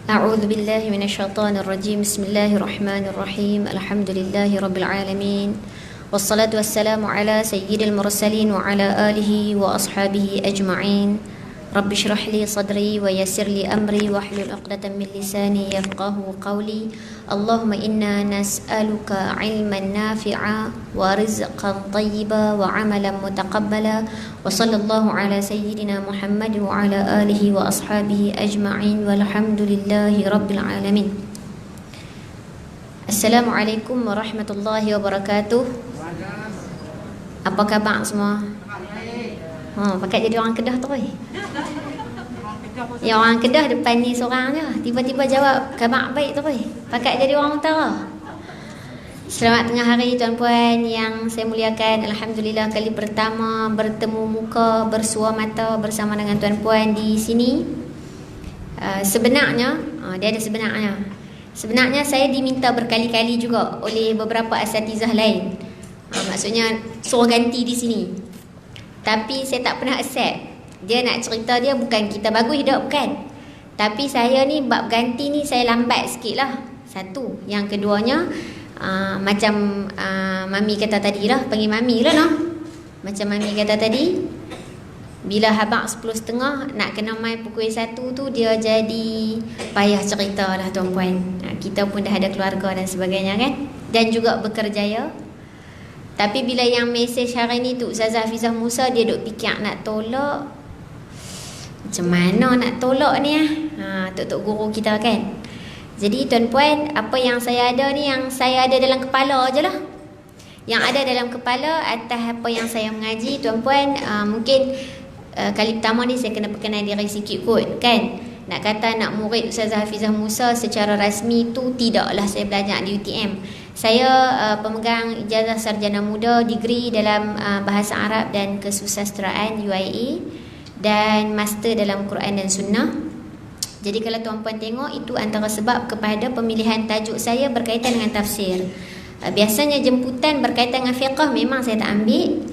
أعوذ بالله من الشيطان الرجيم. بسم الله الرحمن الرحيم. الحمد لله رب العالمين، والصلاة والسلام على سيد المرسلين وعلى آله وأصحابه أجمعين. رب اشرح لي صدري ويسر لي أمري واحلل عقدة من لساني يفقه قولي. اللهم إنا نسألك علما نافعا ورزقا طيبا وعملا متقبلا، وصلى الله على سيدنا محمد وعلى آله وأصحابه أجمعين، والحمد لله رب العالمين. Assalamualaikum warahmatullahi wabarakatuh. Apa khabar semua? Pakai jadi orang Kedah tu. Yang orang Kedah depan ni seorang je, tiba-tiba jawab khabar baik tu. Pakai jadi orang utara. Selamat tengah hari tuan-puan yang saya muliakan. Alhamdulillah kali pertama bertemu muka, bersua mata bersama dengan tuan-puan di sini. Sebenarnya, dia ada sebenarnya. Sebenarnya saya diminta berkali-kali juga oleh beberapa asatizah lain. Maksudnya suruh ganti di sini. Tapi saya tak pernah accept. Dia nak cerita dia bukan kita bagus hidup, bukan. Tapi saya ni bab ganti ni saya lambat sikit lah. Satu. Yang keduanya, macam Mami kata tadi lah, panggil Mami lah no. Macam Mami kata tadi, bila habaq 10.30 nak kena mai pukul 1 tu, dia jadi payah cerita lah tuan-puan. Kita pun dah ada keluarga dan sebagainya kan. Dan juga bekerjaya. Tapi bila yang mesej hari ni tu Ustazah Hafizah Musa, dia duk fikir nak tolak. Macam mana nak tolak ni tok-tok guru kita kan. Jadi tuan-puan, apa yang saya ada ni, yang saya ada dalam kepala je lah. Yang ada dalam kepala atas apa yang saya mengaji tuan-puan. Mungkin kali pertama ni saya kena perkenal diri sikit kot kan. Nak kata nak murid Ustazah Hafizah Musa secara rasmi tu tidaklah saya belajar di UTM. Saya pemegang ijazah sarjana muda, degree dalam bahasa Arab dan kesusasteraan UIA, dan master dalam Quran dan Sunnah. Jadi kalau tuan-puan tengok, itu antara sebab kepada pemilihan tajuk saya berkaitan dengan tafsir. Biasanya jemputan berkaitan dengan fiqh memang saya tak ambil.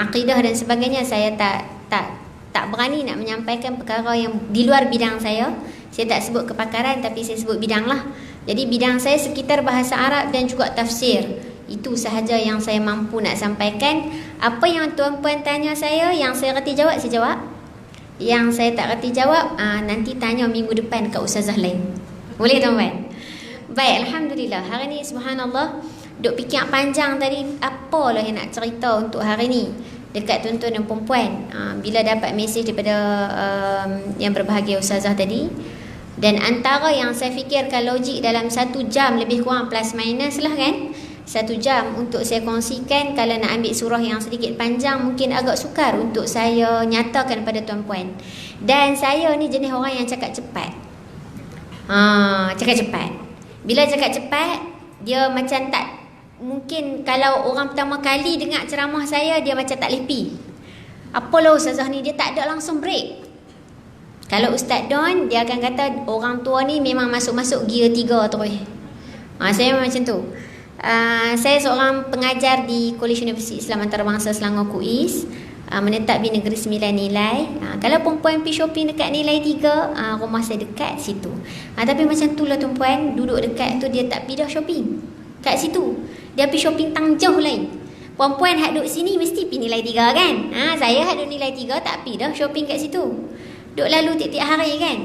Akidah dan sebagainya saya tak berani nak menyampaikan perkara yang di luar bidang saya. Saya tak sebut kepakaran, tapi saya sebut bidang lah. Jadi bidang saya sekitar bahasa Arab dan juga tafsir. Itu sahaja yang saya mampu nak sampaikan. Apa yang tuan-puan tanya saya, yang saya reti jawab, saya jawab. Yang saya tak reti jawab, nanti tanya minggu depan kat ustazah lain. Boleh tuan-puan? Baik, Alhamdulillah. Hari ni subhanallah, duk fikir panjang tadi, apalah yang nak cerita untuk hari ni dekat tuan-tuan dan perempuan. Bila dapat mesej daripada yang berbahagia ustazah tadi. Dan antara yang saya fikirkan logik dalam 1 jam lebih kurang plus minus lah kan, 1 jam untuk saya kongsikan. Kalau nak ambil surah yang sedikit panjang, mungkin agak sukar untuk saya nyatakan pada tuan-puan. Dan saya ni jenis orang yang cakap cepat. Cakap cepat. Bila cakap cepat, dia macam tak, mungkin kalau orang pertama kali dengar ceramah saya, dia macam tak lepi. Apalah ustazah ni, dia tak ada langsung break. Kalau Ustaz Don, dia akan kata orang tua ni memang masuk-masuk gear 3 terus. Saya memang macam tu. Saya seorang pengajar di Kolej Universiti Islam Antarabangsa Selangor KUIS, menetap di Negeri Sembilan Nilai. Kalau perempuan pergi shopping dekat Nilai 3, rumah saya dekat situ. Tapi macam tu lah tuan-puan, duduk dekat tu dia tak pergi dah shopping kat situ. Dia pergi shopping tang jauh lain. Perempuan hak duduk sini mesti pergi Nilai 3 kan. Saya hak duduk Nilai 3 tak pergi dah shopping kat situ. Duk lalu tiap-tiap hari kan.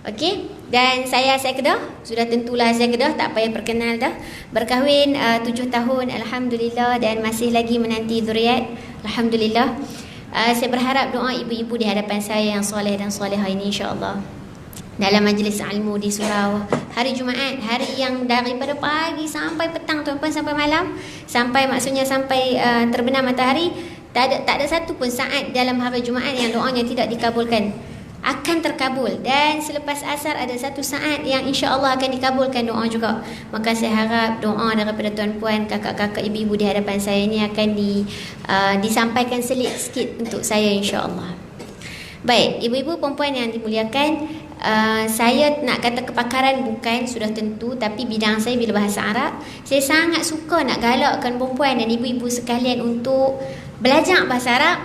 Okey. Dan saya Kedah. Sudah tentulah saya Kedah, tak payah perkenal dah. Berkahwin 7 tahun Alhamdulillah, dan masih lagi menanti zuriat Alhamdulillah. Saya berharap doa ibu-ibu di hadapan saya yang soleh dan solehah ini insya-Allah dalam majlis ilmu di surau hari Jumaat, hari yang daripada pagi sampai petang tuan-puan, sampai malam, sampai maksudnya sampai terbenam matahari, tak ada satu pun saat dalam hari Jumaat yang doanya tidak dikabulkan. Akan terkabul. Dan selepas asar ada satu saat yang insya-Allah akan dikabulkan doa juga. Maka saya harap doa daripada tuan-puan, kakak-kakak, ibu-ibu di hadapan saya ini akan disampaikan selit sikit untuk saya insya-Allah. Baik, ibu-ibu perempuan yang dimuliakan, saya nak kata kepakaran bukan, sudah tentu, tapi bidang saya bila bahasa Arab. Saya sangat suka nak galakkan perempuan dan ibu-ibu sekalian untuk belajar bahasa Arab.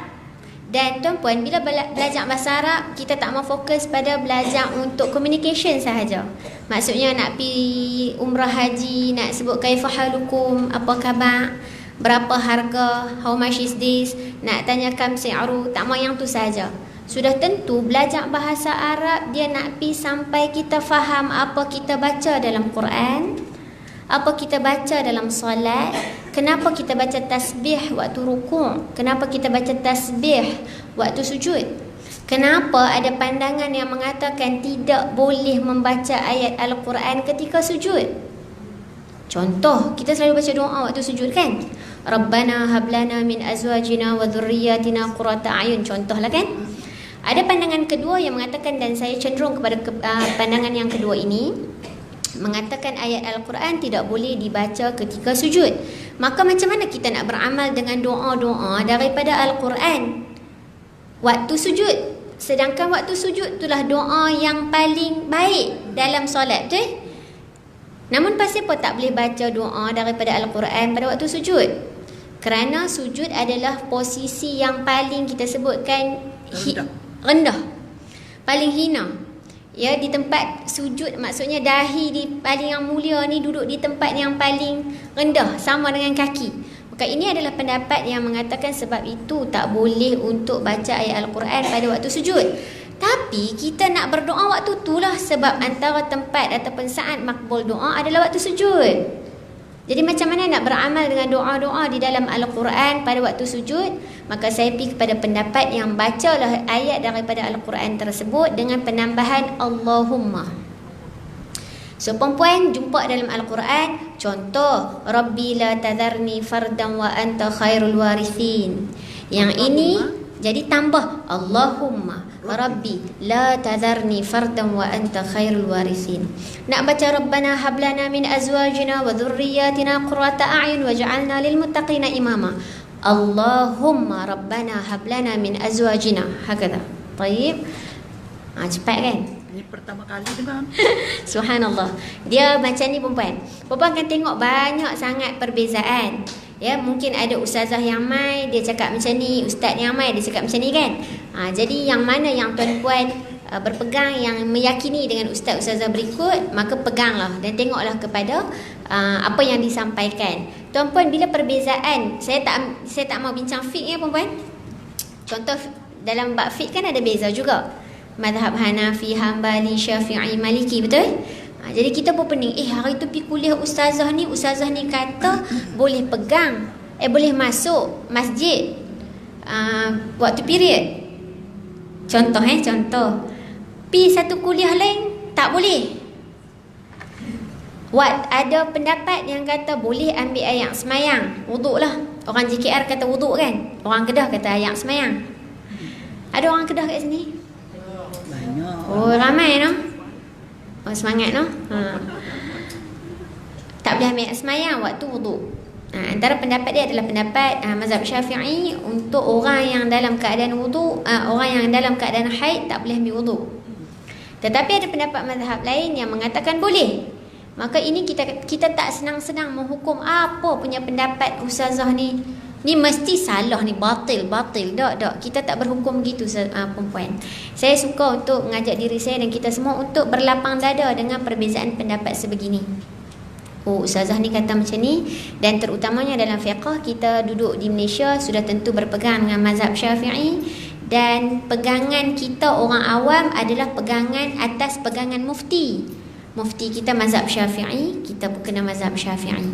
Dan tuan-puan, bila belajar bahasa Arab, kita tak mau fokus pada belajar untuk communication sahaja. Maksudnya nak pergi umrah haji, nak sebut kaifahalukum, apa khabar, berapa harga, how much is this, nak tanya kam si'ru, tak mau yang tu sahaja. Sudah tentu belajar bahasa Arab dia nak pergi sampai kita faham apa kita baca dalam Quran, apa kita baca dalam solat, kenapa kita baca tasbih waktu rukuk, kenapa kita baca tasbih waktu sujud, kenapa ada pandangan yang mengatakan tidak boleh membaca ayat Al-Quran ketika sujud. Contoh, kita selalu baca doa waktu sujud kan, Rabbana hablana min azwajina wa dhurriyyatina qurrata a'yun, contohlah kan. Ada pandangan kedua yang mengatakan, dan saya cenderung kepada pandangan yang kedua ini, mengatakan ayat Al-Quran tidak boleh dibaca ketika sujud. Maka macam mana kita nak beramal dengan doa-doa daripada Al-Quran waktu sujud? Sedangkan waktu sujud itulah doa yang paling baik dalam solat, betul? Namun pasal apa tak boleh baca doa daripada Al-Quran pada waktu sujud? Kerana sujud adalah posisi yang paling kita sebutkan rendah, paling hina. Ya, di tempat sujud maksudnya dahi di paling yang mulia ni duduk di tempat yang paling rendah, sama dengan kaki. Maka ini adalah pendapat yang mengatakan sebab itu tak boleh untuk baca ayat Al-Quran pada waktu sujud. Tapi kita nak berdoa waktu itulah, sebab antara tempat ataupun saat makbul doa adalah waktu sujud. Jadi macam mana nak beramal dengan doa-doa di dalam Al-Quran pada waktu sujud? Maka saya pergi kepada pendapat yang bacalah ayat daripada Al-Quran tersebut dengan penambahan Allahumma. So perempuan jumpa dalam Al-Quran, contoh Rabbi la tadharni fardan wa anta khairul warithin. Yang ini jadi tambah Allahumma Rabbi la tadharni fardan wa anta khairul warithin. Nak baca Rabbana hablana min azwajina wa dhurriyyatina qurrata a'yun waj'alna lil muttaqina imama. Allahumma Rabbana hablana min azwajina. Hakada. Baik. Cepat kan? Ini pertama kali dengar. Subhanallah. Dia macam ni perempuan. Perempuan akan tengok banyak sangat perbezaan. Ya, mungkin ada ustazah yang mai dia cakap macam ni, ustaz yang mai dia cakap macam ni kan. Jadi yang mana yang tuan-puan berpegang, yang meyakini dengan ustaz-ustazah berikut, maka peganglah dan tengoklah kepada apa yang disampaikan. Tuan-puan, bila perbezaan, saya tak mau bincang fiqh ya perempuan. Contoh dalam bab fiqh kan ada beza juga. Mazhab Hanafi, Hambali, Syafi'i, Maliki, betul? Jadi kita pun pening, hari tu pergi kuliah ustazah ni kata boleh pegang, boleh masuk masjid waktu period. Contoh pergi satu kuliah lain tak boleh. Ada pendapat yang kata boleh ambil air semayang, wuduk lah. Orang JKR kata wuduk kan, orang Kedah kata air semayang. Ada orang Kedah kat sini? Banyak. Oh, ramai no? Oh, semangat no? Tak boleh ambil semayang waktu wuduk. Antara pendapat dia adalah pendapat mazhab Syafi'i, untuk orang yang dalam keadaan wuduk, orang yang dalam keadaan haid tak boleh ambil wuduk. Tetapi ada pendapat mazhab lain yang mengatakan boleh. Maka ini kita tak senang-senang menghukum apa punya pendapat ustazah ni mesti salah ni, batil. Tak. Kita tak berhukum begitu perempuan. Saya suka untuk mengajak diri saya dan kita semua untuk berlapang dada dengan perbezaan pendapat sebegini. Oh, ustazah ni kata macam ni, dan terutamanya dalam fiqh kita duduk di Malaysia sudah tentu berpegang dengan mazhab Syafi'i, dan pegangan kita orang awam adalah pegangan atas pegangan mufti. Mufti kita mazhab Syafi'i, kita pun kena mazhab Syafi'i.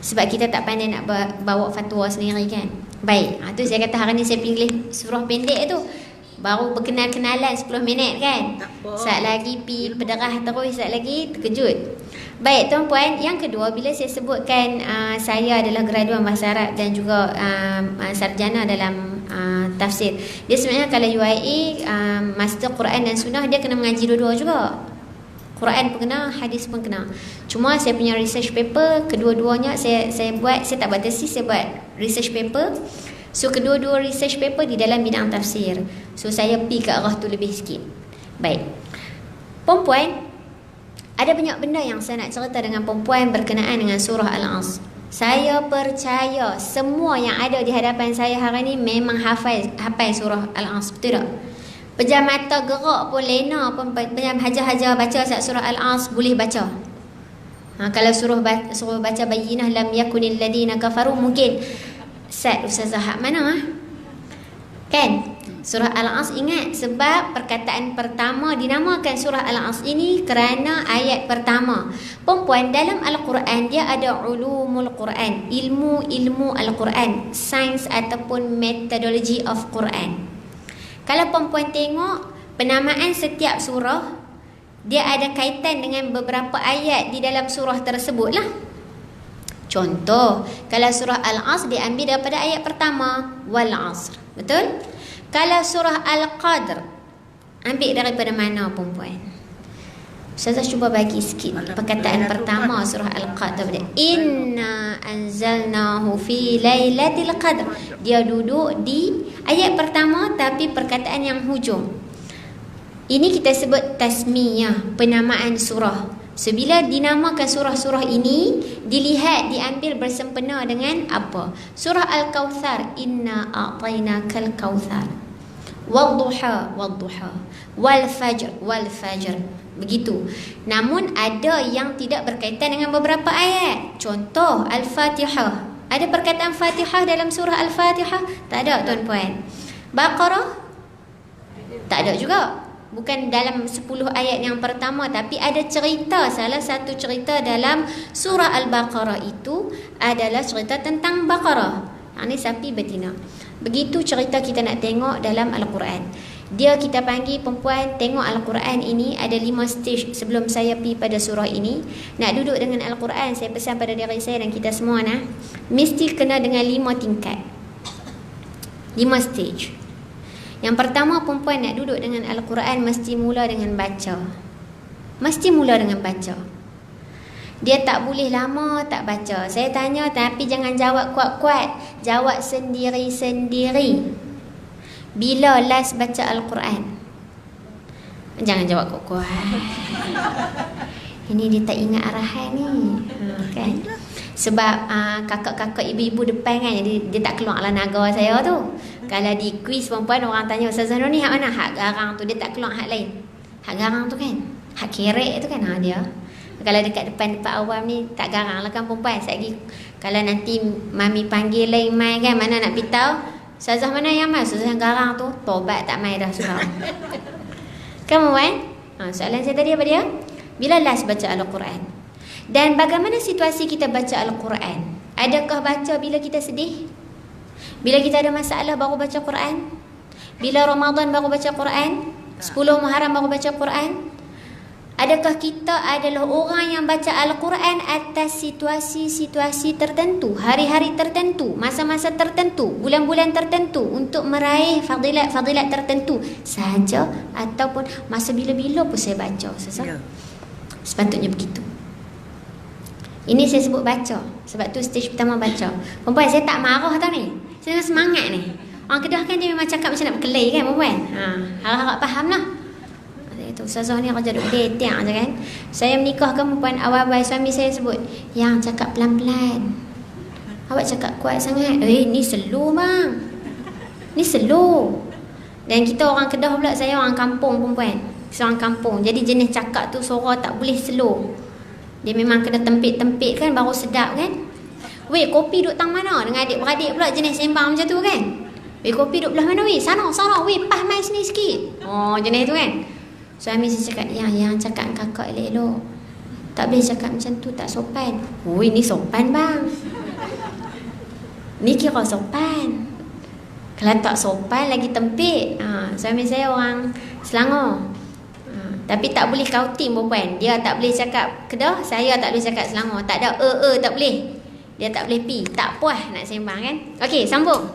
Sebab kita tak pandai nak bawa fatwa sendiri kan. Baik, tu saya kata hari ni saya pilih surah pendek tu. Baru berkenal-kenalan 10 minit kan. Saat lagi pi pederah terus, saat lagi terkejut. Baik tuan-puan, yang kedua, bila saya sebutkan saya adalah graduan bahasa Arab dan juga sarjana dalam tafsir. Dia sebenarnya kalau UIA Master Quran dan Sunnah, dia kena mengaji dua-dua juga. Quran pun kena, hadis pun kena. Cuma saya punya research paper, kedua-duanya saya buat, saya tak buat tesis, saya buat research paper. So kedua-dua research paper di dalam bidang tafsir. So saya pergi ke arah tu lebih sikit. Baik. Perempuan, ada banyak benda yang saya nak cerita dengan perempuan berkenaan dengan surah Al-Asr. Saya percaya semua yang ada di hadapan saya hari ni memang hafal surah Al-Asr, betul tak? Pejam mata gerak pun, lena pun, pejam hajar-hajar baca surah Al-Asr boleh baca. Kalau suruh baca Bayyinah lam yakunil ladina kafaru, mungkin set Ustazah hak mana kan? Surah Al-Asr, ingat sebab perkataan pertama dinamakan surah Al-Asr ini kerana ayat pertama. Perempuan, dalam Al-Quran dia ada ulumul Quran, ilmu Al-Quran, sains ataupun methodology of Quran. Kalau perempuan tengok penamaan setiap surah, dia ada kaitan dengan beberapa ayat di dalam surah tersebut lah. Contoh, kalau surah Al-Asr diambil daripada ayat pertama, wal asr, betul? Kalau surah Al-Qadr ambil daripada mana perempuan? Ustazah cuba bagi sikit perkataan pertama surah Al-Qadr. Inna anzalnahu fi lailatul qadr. Dia duduk di ayat pertama tapi perkataan yang hujung. Ini kita sebut tasmiyah, penamaan surah. So, bila dinamakan surah-surah ini, dilihat, diambil bersempena dengan apa? Surah Al-Kawthar, inna a'tainakal kawthar. Wadduha, wadduha. Wal fajr. Begitu. Namun ada yang tidak berkaitan dengan beberapa ayat. Contoh Al-Fatihah. Ada perkataan Fatihah dalam surah Al-Fatihah? Tak ada, tuan-puan. Baqarah? Tak ada juga. Bukan dalam 10 ayat yang pertama, tapi ada cerita. Salah satu cerita dalam surah Al-Baqarah itu adalah cerita tentang Baqarah. Ini sapi betina. Begitu cerita kita nak tengok dalam Al-Quran. Dia kita panggil perempuan, tengok Al-Quran ini ada 5 stage sebelum saya pergi pada surah ini. Nak duduk dengan Al-Quran, saya pesan pada diri saya dan kita semua mesti kena dengan 5 tingkat, 5 stage. Yang pertama, perempuan nak duduk dengan Al-Quran mesti mula dengan baca. Mesti mula dengan baca. Dia tak boleh lama tak baca. Saya tanya tapi jangan jawab kuat-kuat. Jawab sendiri-sendiri. Bila last baca Al-Quran? Jangan jawab kuat-kuat. Ini dia tak ingat arahan ni. Kan? Sebab kakak-kakak ibu-ibu depan kan, dia tak keluar lah naga saya tu. Kalau di quiz perempuan, orang tanya Ustazah Nur ni hak mana? Hak garang tu. Dia tak keluar hak lain. Hak garang tu kan, hak kerek tu kan, dia. Kalau dekat depan awam ni tak garang lah kan perempuan. Lagi kalau nanti mami panggil lain mai kan, mana nak pitau Ustazah mana yang mai? Ustazah yang garang tu tobat tak mai dah surau. Kamu kan? Soalan saya tadi apa dia? Bila last baca Al-Quran? Dan bagaimana situasi kita baca Al-Quran? Adakah baca bila kita sedih? Bila kita ada masalah baru baca Quran? Bila Ramadan baru baca Quran? 10 Muharram baru baca Quran? Adakah kita adalah orang yang baca Al-Quran atas situasi-situasi tertentu, hari-hari tertentu, masa-masa tertentu, bulan-bulan tertentu untuk meraih fadilat-fadilat tertentu sahaja, ataupun masa bila-bila pun saya baca? Sepatutnya begitu. Ini saya sebut baca. Sebab tu stage pertama baca. Perempuan, saya tak marah tau ni. Saya dengan semangat ni. Orang Kedah kan dia memang cakap macam nak berkelahi kan perempuan. Harap-harap faham lah. Itu Ustazah ni kerja duk detek je kan. Saya menikahkan perempuan awal-awal, suami saya sebut, yang cakap pelan-pelan. Awak cakap kuat sangat. Ni slow bang. Ni slow. Dan kita orang Kedah pula, saya orang kampung perempuan. Saya orang kampung. Jadi jenis cakap tu suara tak boleh slow. Dia memang kena tempit-tempit kan baru sedap kan. Weh, kopi duduk tang mana? Dengan adik-beradik pula jenis sembang macam tu kan. Weh, kopi duduk belah mana weh? Sana. Weh, pas mai sini sikit. Jenis tu kan. Suami saya cakap, yang cakap kakak elok-elok. Tak boleh cakap macam tu, tak sopan. Ni sopan bang. Ni kira sopan. Kalau tak sopan lagi tempit. Suami saya orang Selangor. Tapi tak boleh kautim perempuan. Dia tak boleh cakap Kedah, saya tak boleh cakap Selangor. Tak ada tak boleh. Dia tak boleh pi. Tak puas nak sembang kan. Okey, sambung.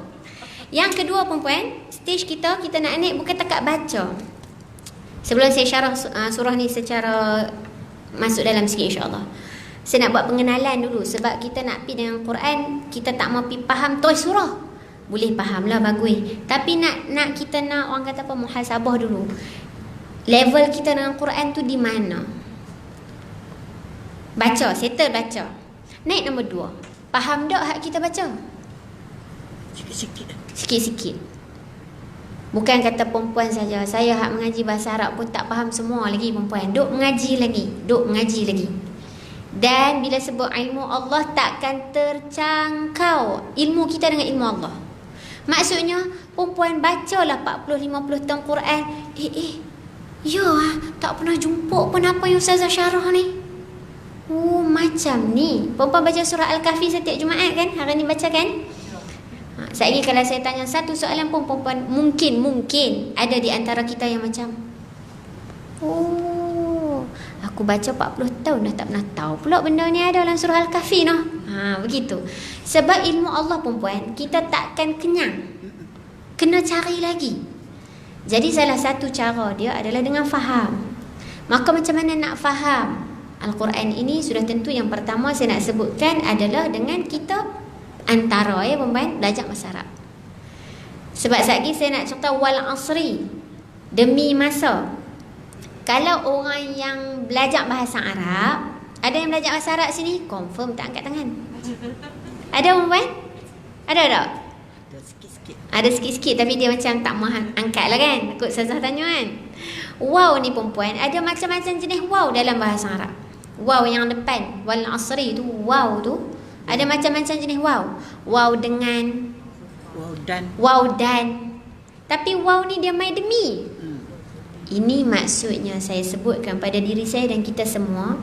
Yang kedua perempuan, stage kita nak naik bukan takat baca. Sebelum saya syarah surah ni secara masuk dalam sikit insya-Allah. Saya nak buat pengenalan dulu. Sebab kita nak pergi dengan Quran, kita tak mau pergi faham terus surah. Boleh faham lah, bagus. Tapi nak kita nak orang kata apa, muhasabah dulu. Level kita dengan Quran tu di mana? Baca, settle baca. Naik nombor 2. Faham tak hak kita baca? Sikit-sikit. Sikit-sikit. Bukan kata perempuan saja. Saya hak mengaji bahasa Arab pun tak faham semua lagi perempuan. Duk mengaji lagi. Dan bila sebut ilmu Allah takkan tercangkau ilmu kita dengan ilmu Allah. Maksudnya perempuan bacalah 40-50 tahun Quran. Ya, tak pernah jumpa pun apa yang Ustazah syarah ni. Oh, macam ni. Perempuan baca surah Al-Kahfi setiap Jumaat kan? Hari ni baca kan? Sekali kalau saya tanya satu soalan pun perempuan mungkin ada di antara kita yang macam, oh, aku baca 40 tahun dah tak pernah tahu pula benda ni ada dalam surah Al-Kahfi noh. Begitu. Sebab ilmu Allah perempuan, kita takkan kenyang. Kena cari lagi. Jadi salah satu cara dia adalah dengan faham. Maka macam mana nak faham Al-Quran ini? Sudah tentu yang pertama saya nak sebutkan adalah dengan kita antara perempuan belajar bahasa Arab. Sebab sekali saya nak cerita wal asri, demi masa. Kalau orang yang belajar bahasa Arab, ada yang belajar bahasa Arab sini, confirm tak angkat tangan. Ada perempuan? Ada tak? Ada sikit-sikit. Ada sikit-sikit tapi dia macam tak mahu angkat lah kan. Takut Ustazah tanya kan. Waw ni perempuan, ada macam-macam jenis waw dalam bahasa Arab. Waw yang depan, wal asri tu, waw tu ada macam-macam jenis waw. Waw dengan, waw dan. Tapi waw ni dia main demi. Ini maksudnya saya sebutkan pada diri saya dan kita semua,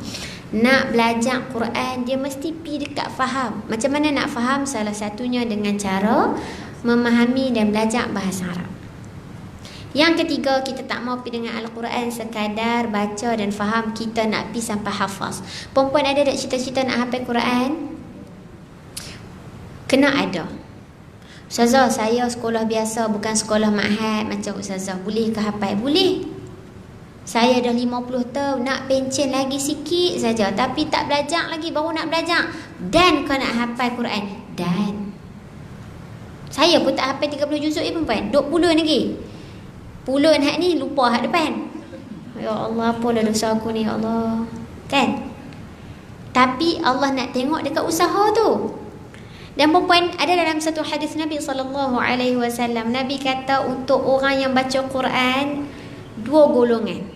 nak belajar Quran dia mesti pergi dekat faham. Macam mana nak faham? Salah satunya dengan cara memahami dan belajar bahasa Arab. Yang ketiga, kita tak mau pergi dengan Al-Quran sekadar baca dan faham, kita nak pergi sampai hafaz. Perempuan ada tak cita-cita nak hafal Quran? Kena ada. Ustazah, saya sekolah biasa, bukan sekolah ma'had macam Ustazah. Boleh ke hafal? Boleh. Saya dah 50 tahun, nak pencen lagi sikit saja. Tapi tak belajar lagi, baru nak belajar. Dan kau nak hafal Quran? Dan saya pun tak hafal 30 juzuk perempuan. 20 lagi. Puluhan hak ni, lupa hak depan. Ya Allah, apalah dosa aku ni, ya Allah. Kan? Tapi Allah nak tengok dekat usaha tu. Dan perempuan, ada dalam satu hadis Nabi SAW, Nabi kata untuk orang yang baca Quran, dua golongan.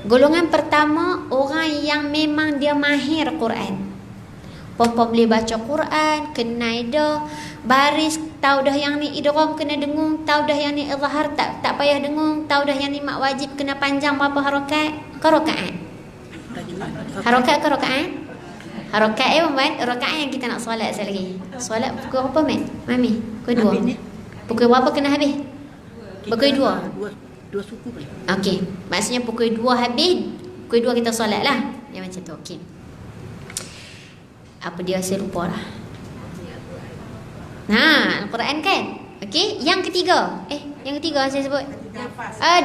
Golongan pertama, orang yang memang dia mahir Quran. Perempuan boleh baca Quran, kenal dah baris, tahu dah yang ni idgham kena dengung, tahu dah yang ni izhar tak payah dengung, tahu dah yang ni mak wajib kena panjang berapa harakat? Rakaat. Harakat ke rakaat? Harakat perempuan, rakaat yang kita nak solat sekali lagi. Solat pukul berapa, Mami? Pukul 2. Pukul berapa kena habis? Pukul 2. Dua suku boleh. Okey, maksudnya pukul 2 habis, pukul 2 kita solat lah. Yang macam tu, okey. Apa dia, saya lupa lah. Al-Quran kan? Okey, yang ketiga. Yang ketiga saya sebut.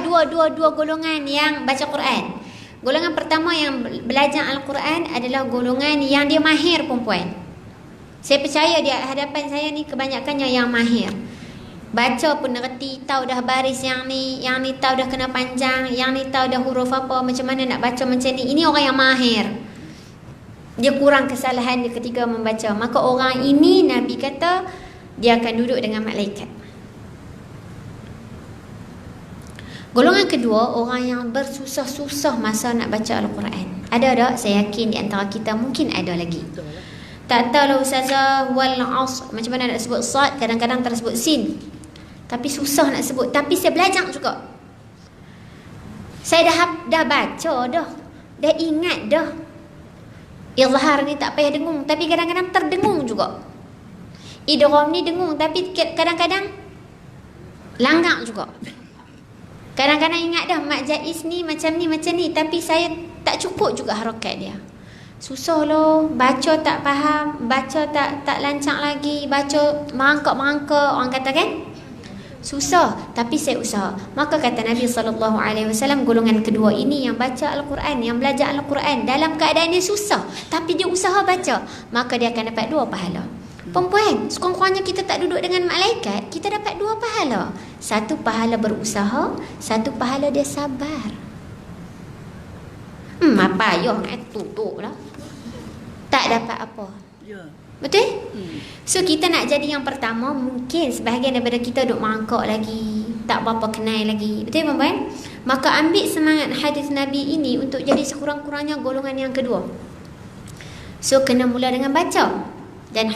Dua golongan yang baca Quran. Golongan pertama yang belajar Al-Quran adalah golongan yang dia mahir perempuan. Saya percaya di hadapan saya ni kebanyakannya yang mahir. Baca pun reti, tahu dah baris yang ni tahu dah kena panjang, yang ni tahu dah huruf apa, macam mana nak baca macam ni. Ini orang yang mahir. Dia kurang kesalahan dia ketika membaca. Maka orang ini Nabi kata dia akan duduk dengan malaikat. Golongan kedua, orang yang bersusah-susah masa nak baca Al-Quran. Ada tak? Saya yakin di antara kita mungkin ada lagi. Tak tahu lah Ustazah, wal asr, macam mana nak sebut sad, kadang-kadang tersebut sin. Tapi susah nak sebut. Tapi saya belajar juga. Saya dah baca dah. Dah ingat dah. Izhar ni tak payah dengung, tapi kadang-kadang terdengung juga. Idgham ni dengung, tapi kadang-kadang langgar juga. Kadang-kadang ingat dah mak jaiz ni macam ni, tapi saya tak cukup juga harakat dia. Susah loh, baca tak faham, baca tak lancang lagi, baca merangkak-merangkak, orang kata kan? Susah, tapi saya usaha. Maka kata Nabi SAW, golongan kedua ini yang baca Al-Quran, yang belajar Al-Quran dalam keadaan dia susah, tapi dia usaha baca, maka dia akan dapat 2 pahala. Perempuan, sekurang-kurangnya kita tak duduk dengan malaikat, kita dapat 2 pahala. 1 pahala berusaha, 1 pahala dia sabar. Apa ayuh nak tutup lah. Tak dapat apa? Ya. Betul? So kita nak jadi yang pertama, mungkin sebahagian daripada kita duk mangkuk lagi, tak berapa kenal lagi. Betul puan-puan? Maka ambil semangat hadis Nabi ini untuk jadi sekurang-kurangnya golongan yang kedua. So kena mula dengan baca dan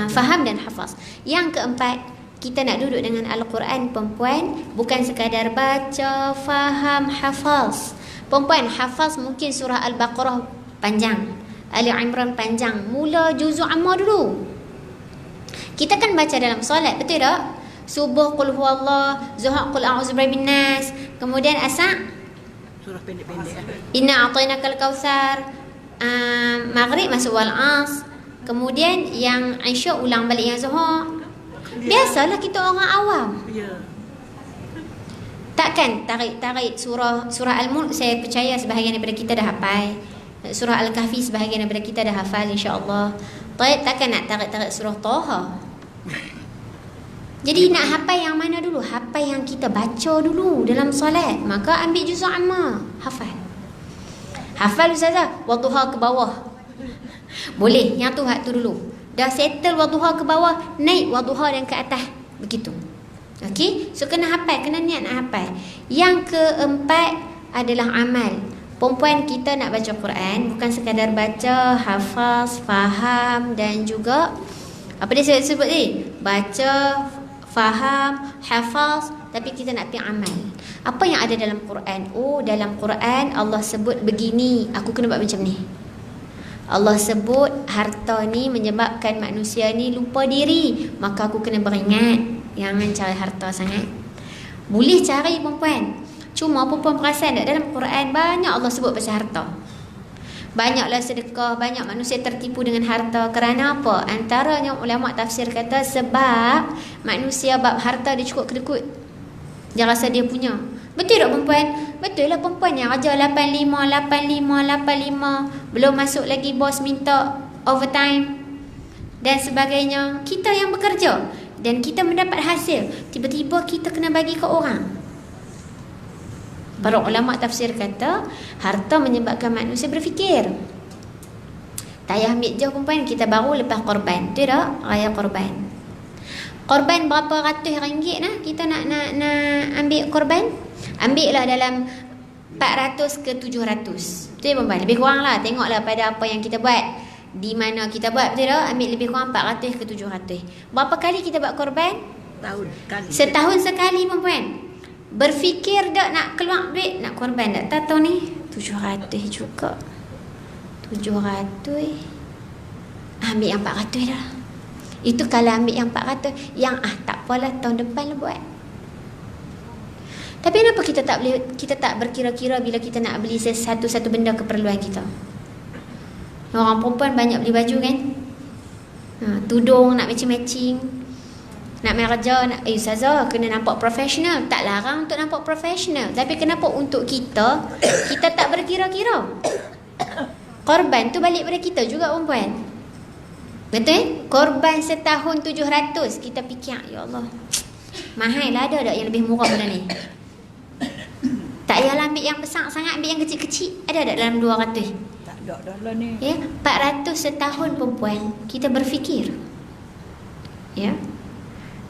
faham dan hafaz. Yang keempat, kita nak duduk dengan Al-Quran perempuan, bukan sekadar baca, faham, hafaz. Perempuan hafaz mungkin surah Al-Baqarah panjang, Ali Imran panjang, mula juzuk amma dulu. Kita kan baca dalam solat, betul tak? Subuh qul huwallah, zuhur qul a'udzu birabbin nas, kemudian asar Surah pendek-pendek. inna a'tainakal kautsar, maghrib masuk wal as, kemudian yang Isya ulang balik yang zuhur. Biasalah kita orang awam. Ya. Takkan tarik surah Al-Mulk, saya percaya sebahagian daripada kita dah hafal. Surah Al-Kahfi sebahagian daripada kita dah hafal insya-Allah. Takkan nak tarik surah Taha. Jadi nak hafal yang mana dulu? Hafal yang kita baca dulu dalam solat. Maka ambil juzuk amma, hafal. Hafal ustazah, wadduha ke bawah. Boleh, yang tu hak tu dulu. Dah settle wadduha ke bawah, naik wadduha dan ke atas. Begitu. Okey, so kena hafal, kena niat nak hafal. Yang keempat adalah amal. Perempuan kita nak baca Quran bukan sekadar baca, hafaz, faham dan juga apa dia sebut ni? Baca, faham, hafaz, tapi kita nak pergi amal. Apa yang ada dalam Quran? Oh, dalam Quran Allah sebut begini, aku kena buat macam ni. Allah sebut harta ni menyebabkan manusia ni lupa diri, maka aku kena beringat, jangan cari harta sangat. Boleh cari perempuan. Cuma perempuan perasan tak, dalam Quran banyak Allah sebut pasal harta. Banyaklah sedekah, banyak manusia tertipu dengan harta. Kerana apa? Antaranya ulama tafsir kata sebab manusia bab harta dia cukup kedekut. Dia rasa dia punya. Betul tak perempuan? Betul lah perempuan yang kerja 85. Belum masuk lagi bos minta overtime dan sebagainya. Kita yang bekerja dan kita mendapat hasil, tiba-tiba kita kena bagi ke orang. Para ulama tafsir kata harta menyebabkan manusia berfikir. Tak payah ambil jauh perempuan, kita baru lepas korban. Betul tak? Raya korban. Korban berapa ratus ringgit lah kita nak ambil korban? Ambil lah dalam 400 ke 700. Betul perempuan? Lebih kurang lah. Tengoklah pada apa yang kita buat, di mana kita buat. Betul tak? Ambil lebih kurang 400 ke 700. Berapa kali kita buat korban? Setahun sekali perempuan. Berfikir tak nak keluar duit, nak korban tak? Tak tahu ni 700 juga. 700 ambil yang 400 dah. Itu kalau ambil yang 400, yang tak apalah tahun depan lah buat. Tapi kenapa kita tak berkira-kira bila kita nak beli satu benda keperluan kita? Orang perempuan banyak beli baju kan, tudung nak matching-matching. Nak main kerja, ustazah kena nampak profesional. Tak larang untuk nampak profesional, tapi kenapa untuk kita tak berkira-kira? Korban tu balik pada kita juga perempuan. Betul? Korban setahun 700. Kita fikir, ya Allah, mahal lah, ada tak yang lebih murah benda ni? Tak payahlah ambil yang besar sangat, ambil yang kecil-kecil. Ada tak dalam 200? Tak ada dah lah ni. Ya, 400 setahun perempuan. Kita berfikir. Ya.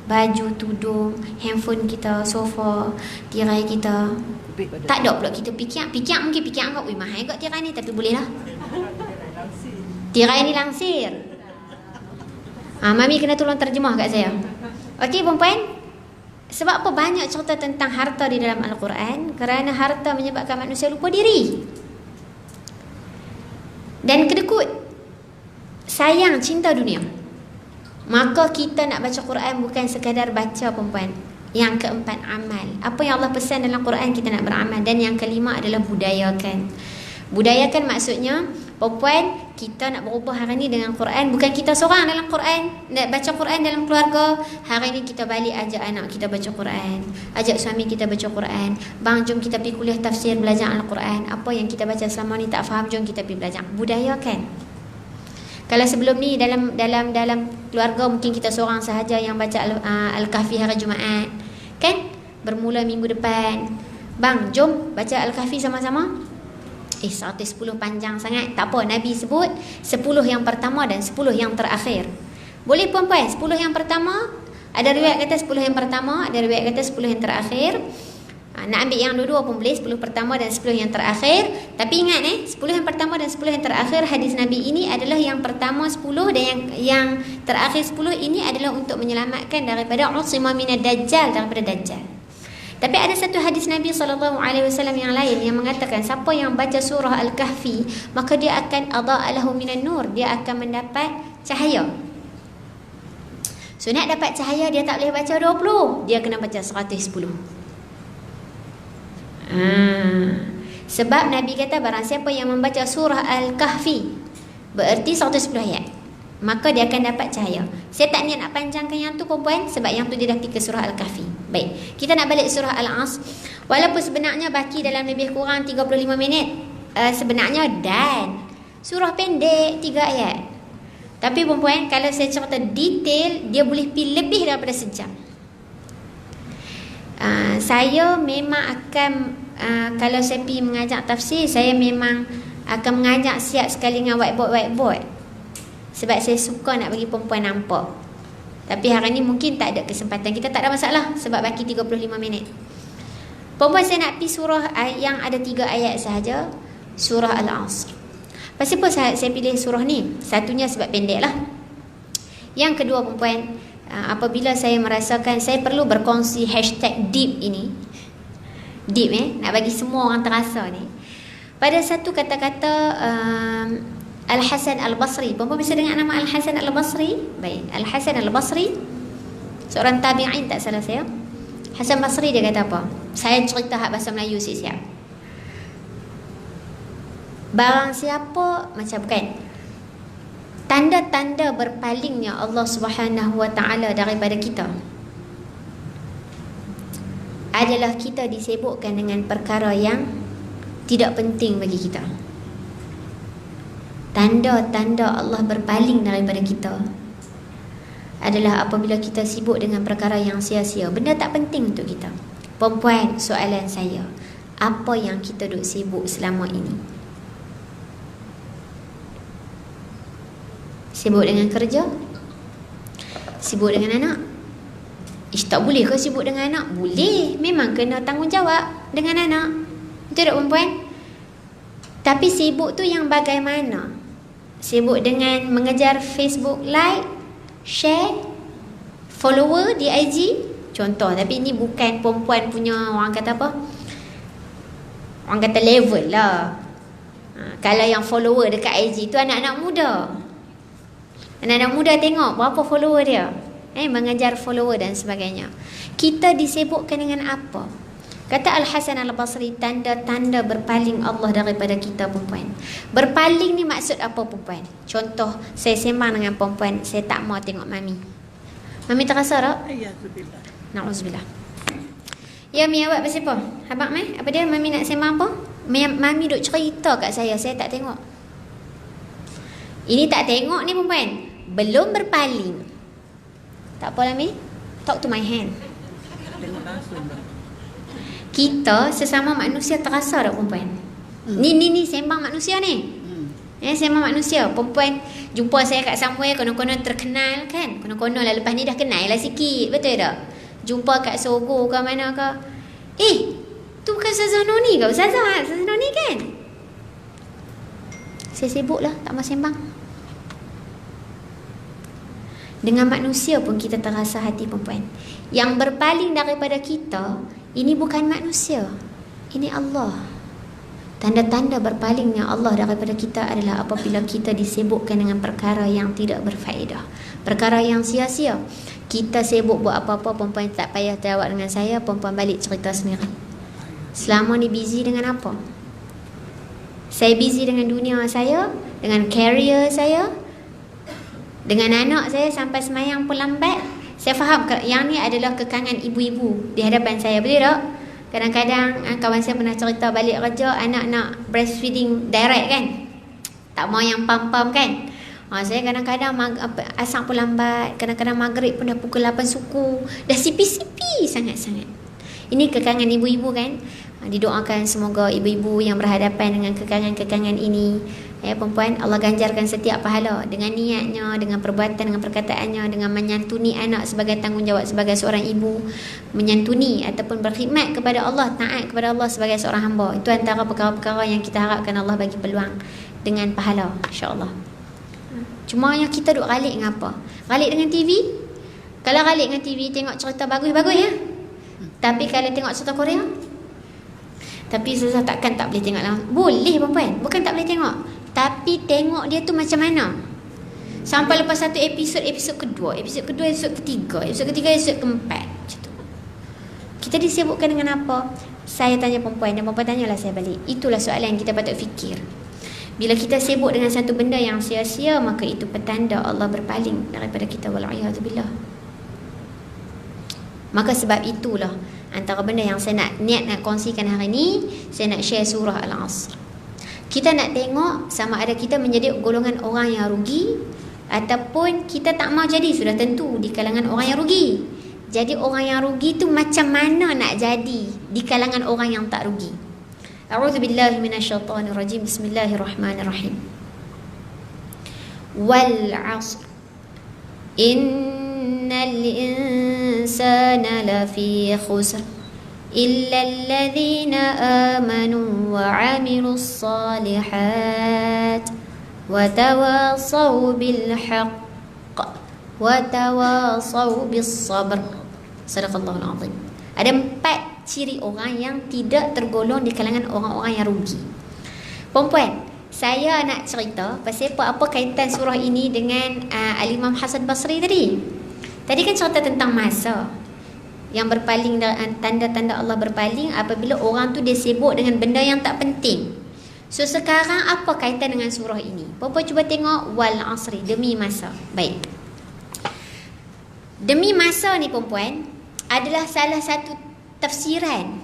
Baju, tudung, handphone kita, sofa, tirai kita. Tak ada pula kita fikir mungkin fikir anggap, weh mahal kot tirai ni, tapi boleh lah. Tirai ni langsir. Mami kena tolong terjemah kat saya. Okey perempuan, sebab apa banyak cerita tentang harta di dalam Al-Quran? Kerana harta menyebabkan manusia lupa diri dan kedekut, sayang, cinta dunia. Maka kita nak baca Quran bukan sekadar baca perempuan. Yang keempat, amal. Apa yang Allah pesan dalam Quran kita nak beramal. Dan yang kelima adalah budayakan. Budayakan maksudnya perempuan, kita nak berubah hari ni dengan Quran. Bukan kita seorang dalam Quran, nak baca Quran dalam keluarga. Hari ni kita balik ajak anak kita baca Quran, ajak suami kita baca Quran. Bang, jom kita pergi kuliah tafsir, belajar Al-Quran. Apa yang kita baca selama ni tak faham, jom kita pergi belajar. Budayakan. Kalau sebelum ni dalam keluarga mungkin kita seorang sahaja yang baca Al-Kahfi hari Jumaat, kan? Bermula minggu depan, bang, jom baca Al-Kahfi sama-sama. 110 panjang sangat. Tak apa, Nabi sebut 10 yang pertama dan 10 yang terakhir. Boleh puan-puan, 10 yang pertama, ada riwayat kata 10 yang pertama, ada riwayat kata 10 yang terakhir. Nak ambil yang dua-dua pun boleh, 10 pertama dan 10 yang terakhir. Tapi ingat 10 yang pertama dan 10 yang terakhir hadis Nabi ini adalah yang pertama 10 dan yang terakhir 10 ini adalah untuk menyelamatkan daripada usima minad dajjal, daripada dajjal. Tapi ada satu hadis Nabi SAW yang lain yang mengatakan siapa yang baca surah Al-Kahfi maka dia akan adha'alahu minan nur, dia akan mendapat cahaya. So nak dapat cahaya dia tak boleh baca 20, dia kena baca 110. Sebab Nabi kata barang siapa yang membaca surah Al-Kahfi bererti 110 ayat, maka dia akan dapat cahaya. Saya tak niat nak panjangkan yang tu perempuan, sebab yang tu dia dah pergi ke surah Al-Kahfi. Baik, kita nak balik surah Al-As. Walaupun sebenarnya baki dalam lebih kurang 35 minit sebenarnya, dan surah pendek 3 ayat. Tapi perempuan, kalau saya cerita detail, dia boleh pergi lebih daripada sejam. Saya memang akan kalau saya pergi mengajak tafsir, saya memang akan mengajak siap sekali dengan whiteboard. Sebab saya suka nak bagi perempuan nampak. Tapi hari ni mungkin tak ada kesempatan. Kita tak ada masalah sebab baki 35 minit. Perempuan, saya nak pergi surah yang ada 3 ayat sahaja, surah Al-Asr. Pasal apa saya pilih surah ni? Satunya sebab pendek lah. Yang kedua perempuan, apabila saya merasakan saya perlu berkongsi #deep ini, deep nak bagi semua orang terasa ni, pada satu kata-kata Al-Hasan Al-Basri. Perempuan bisa dengar nama Al-Hasan Al-Basri? Baik, Al-Hasan Al-Basri seorang tabi'in tak salah saya. Hasan Basri dia kata apa? Saya cerita hak bahasa Melayu siap-siap. Barang siapa, macam bukan, tanda-tanda berpalingnya Allah Subhanahu Wa Taala daripada kita adalah kita disibukkan dengan perkara yang tidak penting bagi kita. Tanda-tanda Allah berpaling daripada kita adalah apabila kita sibuk dengan perkara yang sia-sia, benda tak penting untuk kita. Perempuan, soalan saya, apa yang kita duk sibuk selama ini? Sibuk dengan kerja? Sibuk dengan anak? Tak boleh ke sibuk dengan anak? Boleh, memang kena tanggungjawab dengan anak. Betul tak perempuan? Tapi sibuk tu yang bagaimana? Sibuk dengan mengejar Facebook like, share, follower di IG, contoh. Tapi ini bukan perempuan punya, orang kata apa, orang kata level lah. Kalau yang follower dekat IG tu anak-anak muda. Anak-anak muda tengok berapa follower dia, mengejar follower dan sebagainya. Kita disibukkan dengan apa? Kata Al-Hasan Al-Basri, tanda-tanda berpaling Allah daripada kita perempuan. Berpaling ni maksud apa perempuan? Contoh, saya sembang dengan perempuan, saya tak mau tengok mami. Mami terasa tak? Alhamdulillah. Na'udzubillah. Ya, Mi awak pasal apa? Abang mai, apa dia? Mami nak sembang apa? Mami duk cerita kat saya tak tengok. Ini tak tengok ni perempuan, belum berpaling. Tak apalah Mi, talk to my hand. Tengok langsung dah. Kita sesama manusia terasa tak perempuan? Ni sembang manusia ni. Sembang manusia. Perempuan jumpa saya kat somewhere, konon-konon terkenal kan? Konon-konon lah, lepas ni dah kenal lah sikit, betul tak? Jumpa kat Sogo ke mana ke, tu bukan Ustazah Noni ke? Ustazah Noni kan? Saya sibuk lah, tak mau sembang. Dengan manusia pun kita terasa hati perempuan. Yang berpaling daripada kita, ini bukan manusia, ini Allah. Tanda-tanda berpalingnya Allah daripada kita adalah apabila kita disibukkan dengan perkara yang tidak berfaedah, perkara yang sia-sia. Kita sibuk buat apa-apa, perempuan tak payah jawab dengan saya, perempuan balik cerita sendiri. Selama ni busy dengan apa? Saya busy dengan dunia saya, dengan career saya, dengan anak saya sampai semayang pun lambat. Saya faham yang ni adalah kekangan ibu-ibu di hadapan saya, betul tak? Kadang-kadang kawan saya pernah cerita balik kerja, anak nak breastfeeding direct kan, tak mau yang pam-pam kan. Saya kadang-kadang asar pun lambat, kadang-kadang maghrib pun dah pukul 8 suku, dah sipi-sipi sangat-sangat. Ini kekangan ibu-ibu kan. Didoakan semoga ibu-ibu yang berhadapan dengan kekangan-kekangan ini, perempuan, Allah ganjarkan setiap pahala dengan niatnya, dengan perbuatan, dengan perkataannya, dengan menyantuni anak sebagai tanggungjawab sebagai seorang ibu, menyantuni ataupun berkhidmat kepada Allah, taat kepada Allah sebagai seorang hamba. Itu antara perkara-perkara yang kita harapkan Allah bagi peluang dengan pahala, insya-Allah. Cuma yang kita duk ralik dengan apa? Ralik dengan TV. Kalau ralik dengan TV, tengok cerita bagus-bagus ya. Tapi kalau tengok cerita Korea, tapi susah, takkan tak boleh tengok lah. Boleh perempuan, bukan tak boleh tengok, tapi tengok dia tu macam mana. Sampai lepas satu episod kedua, episod ketiga, episod keempat, macam tu. Kita disibukkan dengan apa? Saya tanya perempuan, dan perempuan tanyalah saya balik. Itulah soalan yang kita patut fikir. Bila kita sibuk dengan satu benda yang sia-sia, maka itu petanda Allah berpaling daripada kita, wal'iyadzubillah. Maka sebab itulah antara benda yang saya nak kongsikan hari ni, saya nak share surah Al-Asr. Kita nak tengok sama ada kita menjadi golongan orang yang rugi ataupun kita tak mau jadi, sudah tentu di kalangan orang yang rugi. Jadi orang yang rugi tu macam mana nak jadi di kalangan orang yang tak rugi? A'udzubillahi minasyaitonirrajim. Bismillahirrahmanirrahim. Wal 'asr. Innal insana lafi khusr illa alladhina amanu wa 'amilus salihat wa tawasaw bil haqq wa tawasaw bis sabr. Sadaqallahul azim. Ada 4 ciri orang yang tidak tergolong di kalangan orang-orang yang rugi. Perempuan, saya nak cerita pasal apa kaitan surah ini dengan Al-Imam Hasan Basri tadi. Tadi kan cerita tentang masa yang berpaling, tanda-tanda Allah berpaling apabila orang tu dia sibuk dengan benda yang tak penting. So sekarang apa kaitan dengan surah ini? Perempuan cuba tengok wal asri, demi masa. Baik. Demi masa ni perempuan adalah salah satu tafsiran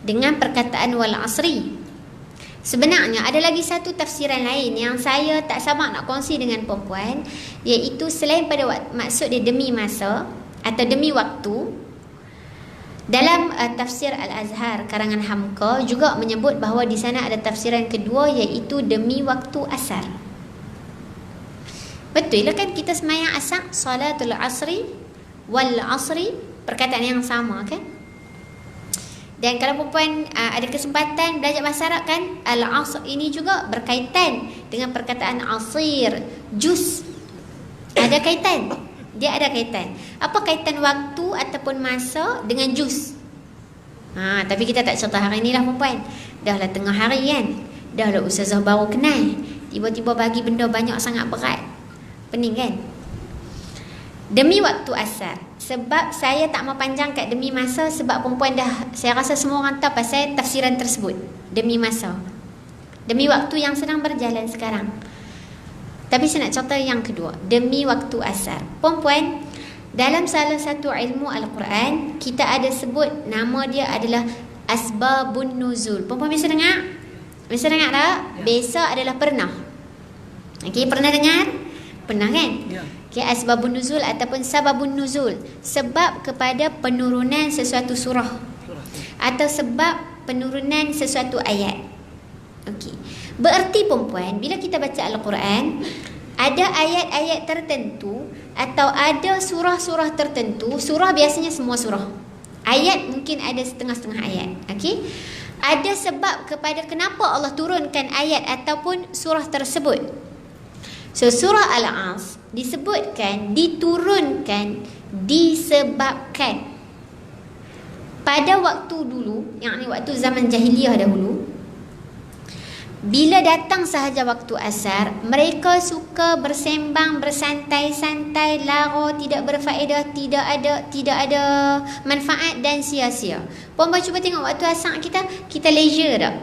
dengan perkataan wal asri. Sebenarnya ada lagi satu tafsiran lain yang saya tak sabar nak kongsi dengan perempuan, iaitu selain pada maksud dia demi masa atau demi waktu, dalam tafsir Al-Azhar karangan Hamka juga menyebut bahawa di sana ada tafsiran kedua, iaitu demi waktu asar. Betul lah kan kita semayang asar, salatul asri wal asri, perkataan yang sama kan? Dan kalau perempuan ada kesempatan belajar bahasa Arab kan, al-asr ini juga berkaitan dengan perkataan asir, jus. Ada kaitan. Dia ada kaitan. Apa kaitan waktu ataupun masa dengan jus? Tapi kita tak cerita hari ni lah perempuan. Dah lah tengah hari kan. Dah lah ustazah baru kenal. Tiba-tiba bagi benda banyak sangat berat. Pening kan? Demi waktu asar. Sebab saya tak mau panjang kat demi masa, sebab perempuan dah, saya rasa semua orang tahu pasal tafsiran tersebut. Demi masa, demi waktu yang sedang berjalan sekarang. Tapi saya nak cerita yang kedua, demi waktu asar. Perempuan, dalam salah satu ilmu Al-Quran, kita ada sebut nama dia adalah asbabun nuzul. Perempuan biasa dengar? Biasa dengar tak? Biasa adalah pernah. Okey, pernah dengar? Pernah kan? Ya. Okay, asbabun nuzul ataupun sababun nuzul, sebab kepada penurunan sesuatu surah atau sebab penurunan sesuatu ayat. Okey. Bererti perempuan, bila kita baca Al-Quran, ada ayat-ayat tertentu atau ada surah-surah tertentu. Surah biasanya semua surah. Ayat mungkin ada setengah-setengah ayat. Okey. Ada sebab kepada kenapa Allah turunkan ayat ataupun surah tersebut. So surah Al-Asr disebutkan, diturunkan, disebabkan pada waktu dulu, yakni waktu zaman jahiliyah dahulu, bila datang sahaja waktu asar, mereka suka bersembang, bersantai-santai, lara, tidak berfaedah, tidak ada manfaat dan sia-sia. Perempuan cuba tengok waktu asar kita leisure tak?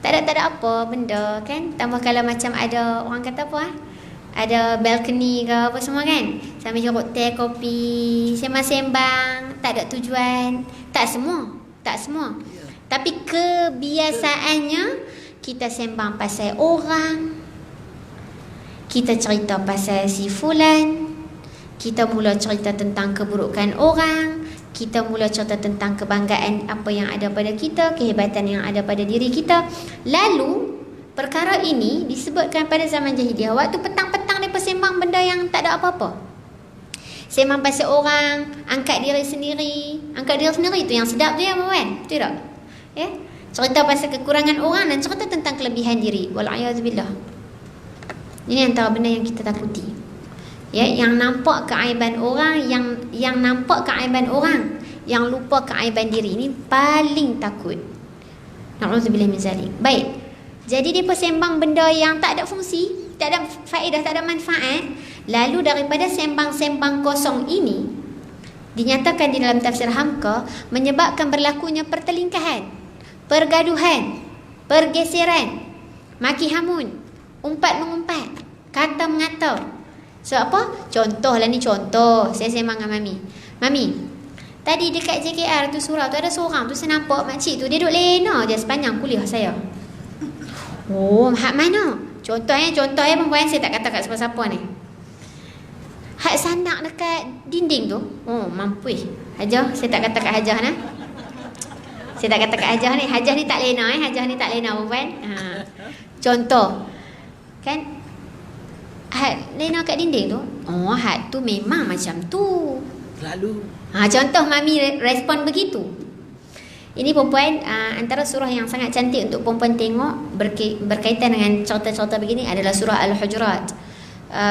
Tak ada apa benda kan. Tambah kalau macam ada orang kata apa, ada balcony ke apa semua kan, sambil jeruk teh, kopi, sembang-sembang, tak ada tujuan. Tak semua. Tapi kebiasaannya kita sembang pasal orang, kita cerita pasal si fulan, kita mula cerita tentang keburukan orang, kita mula cerita tentang kebanggaan apa yang ada pada kita, kehebatan yang ada pada diri kita. Lalu perkara ini disebutkan pada zaman jahiliah. Waktu petang-petang mereka sembang benda yang tak ada apa-apa. Sembang pasal orang, angkat diri sendiri. Angkat diri sendiri tu yang sedap tu ya, Puan. Betul tak? Ya? Cerita pasal kekurangan orang dan cerita tentang kelebihan diri. Wal'ayazubillah. Ini antara benda yang kita takuti. Ya, yang nampak keaiban orang, yang nampak keaiban orang, yang lupa keaiban diri, ini paling takut. Na'udzubillah min zalik. Baik. Jadi depa sembang benda yang tak ada fungsi, tak ada faedah, tak ada manfaat. Lalu daripada sembang-sembang kosong ini, dinyatakan di dalam tafsir Hamka, menyebabkan berlakunya pertelingkahan, pergaduhan, pergeseran, maki hamun, umpat mengumpat, kata mengata. Sebab apa? Contohlah ni contoh. Saya sembang dengan Mami. Mami, tadi dekat JKR tu surau tu ada seorang tu, saya nampak makcik tu dia duduk lena je sepanjang kuliah saya. Oh, hak mana? Contohnya perempuan, saya tak kata kat siapa-siapa ni. Hak sandak dekat dinding tu. Oh, mampus. Hajah, saya tak kata kat Hajah nah. Saya tak kata kat Hajah ni. Hajah ni tak lena Hajah ni tak lena perempuan. Contoh. Kan? Hak lena kat dinding tu. Oh, hak tu memang macam tu. Selalu. Contoh Mami respon begitu. Ini perempuan, antara surah yang sangat cantik untuk perempuan tengok berkaitan dengan cerita-cerita begini adalah surah Al-Hujurat.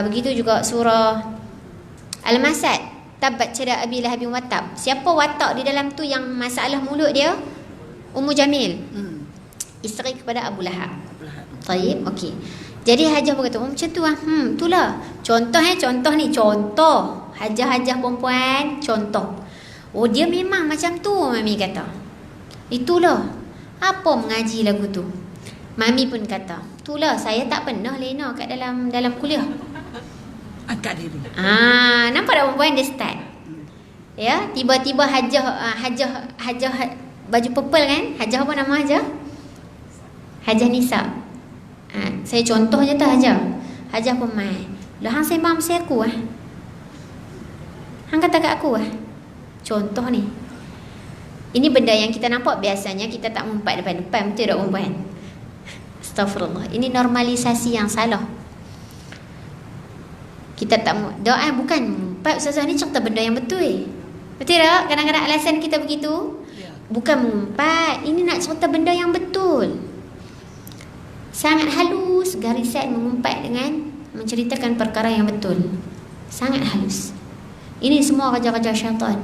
Begitu juga surah Al-Masad. Tabat ceda Abi Lahab wa tab. Siapa watak di dalam tu yang masalah mulut dia? Ummu Jamil. Isteri kepada Abu Lahab. Taib, okey. Jadi Hajah berkata, macam tu lah. Itulah. Contoh ni. Contoh. Hajah-hajah perempuan. Contoh. Oh, dia memang macam tu, Mami kata. Itulah. Apa mengaji lagu tu? Mami pun kata, itulah saya tak pernah lena kat dalam kuliah. Angkat diri. Nampak tak perempuan dia start. Ya, tiba-tiba Hajah baju purple kan? Hajah apa nama Hajah? Hajah Nisa. Saya contoh je tak Hajah pun main. Lah hang sembang mesti aku hang kata kat aku Contoh ni. Ini benda yang kita nampak biasanya kita tak mengumpat depan-depan. Betul tak perempuan? Astaghfirullah. Ini normalisasi yang salah. Kita tak doa bukan mengumpat. Ustazah ni cerita benda yang betul. Betul tak? Kadang-kadang alasan kita begitu bukan mengumpat. Ini nak cerita benda yang betul. Sangat halus garisan mengumpat dengan menceritakan perkara yang betul. Sangat halus. Ini semua raja-raja syaitan.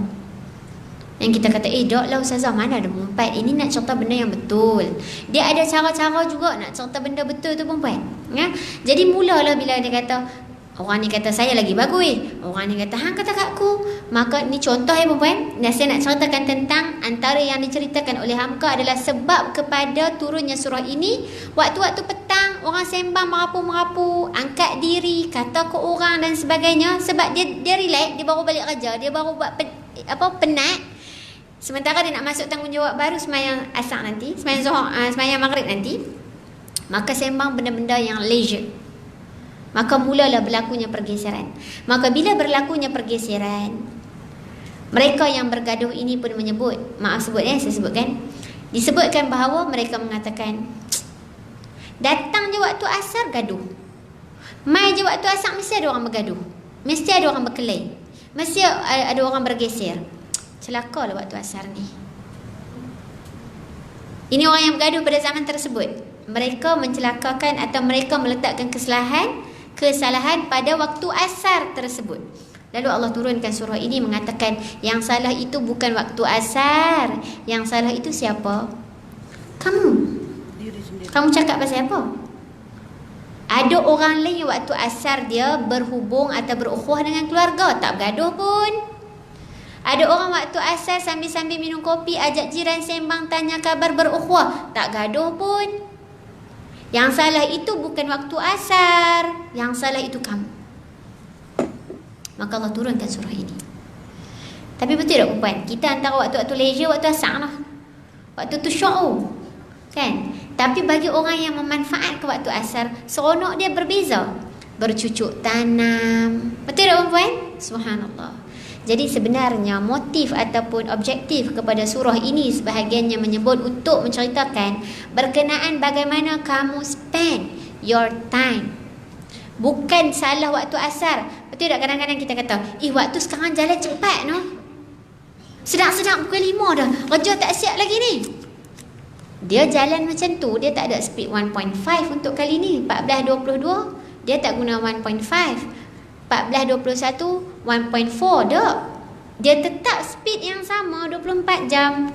Yang kita kata, doklah Ustazah, mana ada mengumpat. Ini nak cerita benda yang betul. Dia ada cara-cara juga nak cerita benda betul tu perempuan. Ya? Jadi mulalah bila dia kata, orang ni kata saya lagi bagus. Orang ni kata, hang kata kat aku. Maka ni contoh perempuan. Dan saya nak ceritakan tentang antara yang diceritakan oleh Hamka adalah sebab kepada turunnya surah ini. Waktu-waktu petang, orang sembang merapu-merapu, angkat diri, kata ke orang dan sebagainya. Sebab dia relax, dia baru balik kerja, dia baru buat penat. Sementara dia nak masuk tanggungjawab baru semayang asar nanti, semayang maghrib nanti. Maka sembang benda-benda yang leisure. Maka mulalah berlakunya pergeseran. Maka bila berlakunya pergeseran, mereka yang bergaduh ini pun menyebut, maaf sebut saya sebutkan, disebutkan bahawa mereka mengatakan, datang je waktu asar gaduh, mai je waktu asar mesti ada orang bergaduh, mesti ada orang berkelahi, mesti ada orang bergeser. Celakalah waktu asar ni. Ini orang yang bergaduh pada zaman tersebut. Mereka mencelakakan atau mereka meletakkan kesalahan pada waktu asar tersebut. Lalu Allah turunkan surah ini mengatakan, yang salah itu bukan waktu asar. Yang salah itu siapa? Kamu. Kamu cakap pasal apa? Ada orang lain waktu asar dia berhubung atau berukhuwah dengan keluarga, tak bergaduh pun. Ada orang waktu asar sambil-sambil minum kopi, ajak jiran sembang, tanya kabar, berukhuwah, tak gaduh pun. Yang salah itu bukan waktu asar. Yang salah itu kamu. Maka Allah turunkan surah ini. Tapi betul tak perempuan? Kita antara waktu-waktu leisure, waktu asar lah. Waktu tu syu'ur. Kan? Tapi bagi orang yang memanfaatkan waktu asar, seronok dia berbeza. Bercucuk tanam. Betul tak perempuan? Subhanallah. Jadi sebenarnya motif ataupun objektif kepada surah ini sebahagiannya menyebut untuk menceritakan berkenaan bagaimana kamu spend your time. Bukan salah waktu asar. Betul tak kadang-kadang kita kata, waktu sekarang jalan cepat no. Sedang-sedang pukul 5 dah. Kerja tak siap lagi ni. Dia jalan macam tu, dia tak ada speed 1.5 untuk kali ni. 14.22 dia tak guna 1.5. 14.21 1.4 dah. Dia tetap speed yang sama 24 jam.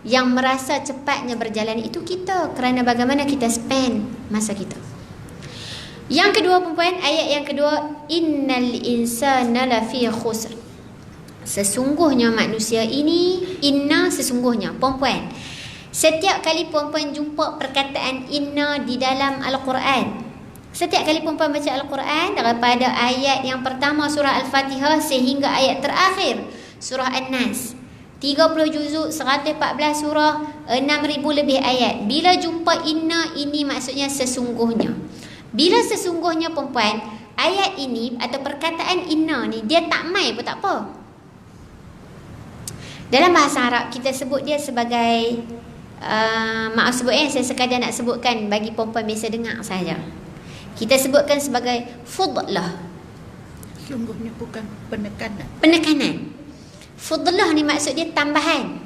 Yang merasa cepatnya berjalan itu kita, kerana bagaimana kita spend masa kita. Yang kedua perempuan, ayat yang kedua, innal insana lafi khusr. Sesungguhnya manusia ini, inna sesungguhnya perempuan. Setiap kali perempuan jumpa perkataan inna di dalam Al-Quran, setiap kali perempuan baca Al-Quran daripada ayat yang pertama surah Al-Fatihah sehingga ayat terakhir surah An-Nas, 30 juzuk, 114 surah, 6,000 lebih ayat. Bila jumpa inna, ini maksudnya sesungguhnya. Bila sesungguhnya perempuan, ayat ini atau perkataan inna ni dia tak mai pun tak apa. Dalam bahasa Arab kita sebut dia sebagai maaf sebut saya sekadar nak sebutkan bagi perempuan biasa dengar saja. Kita sebutkan sebagai fudlah. Sungguhnya bukan penekanan. Penekanan. Fudlah ni maksud dia tambahan.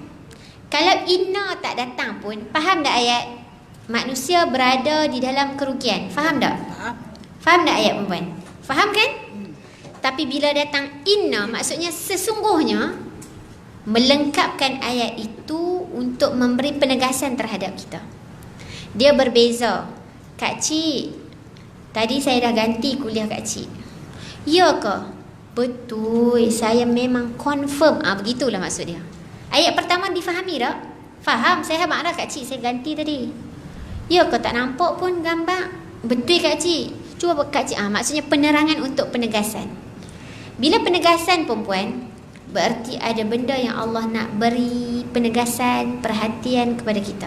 Kalau inna tak datang pun, faham tak ayat? Manusia berada di dalam kerugian. Faham tak? Faham. Faham tak ayat perempuan? Faham kan? Tapi bila datang inna, maksudnya sesungguhnya, melengkapkan ayat itu untuk memberi penegasan terhadap kita. Dia berbeza. Kak Cik, tadi saya dah ganti kuliah Kak Cik. Ya ke? Betul, saya memang confirm. Begitulah maksud dia. Ayat pertama difahami tak? Faham, saya marah Kak Cik, saya ganti tadi. Ya ke, tak nampak pun gambar? Betul Kak Cik. Cuba Kak Cik. Maksudnya penerangan untuk penegasan. Bila penegasan perempuan, berarti ada benda yang Allah nak beri penegasan, perhatian kepada kita.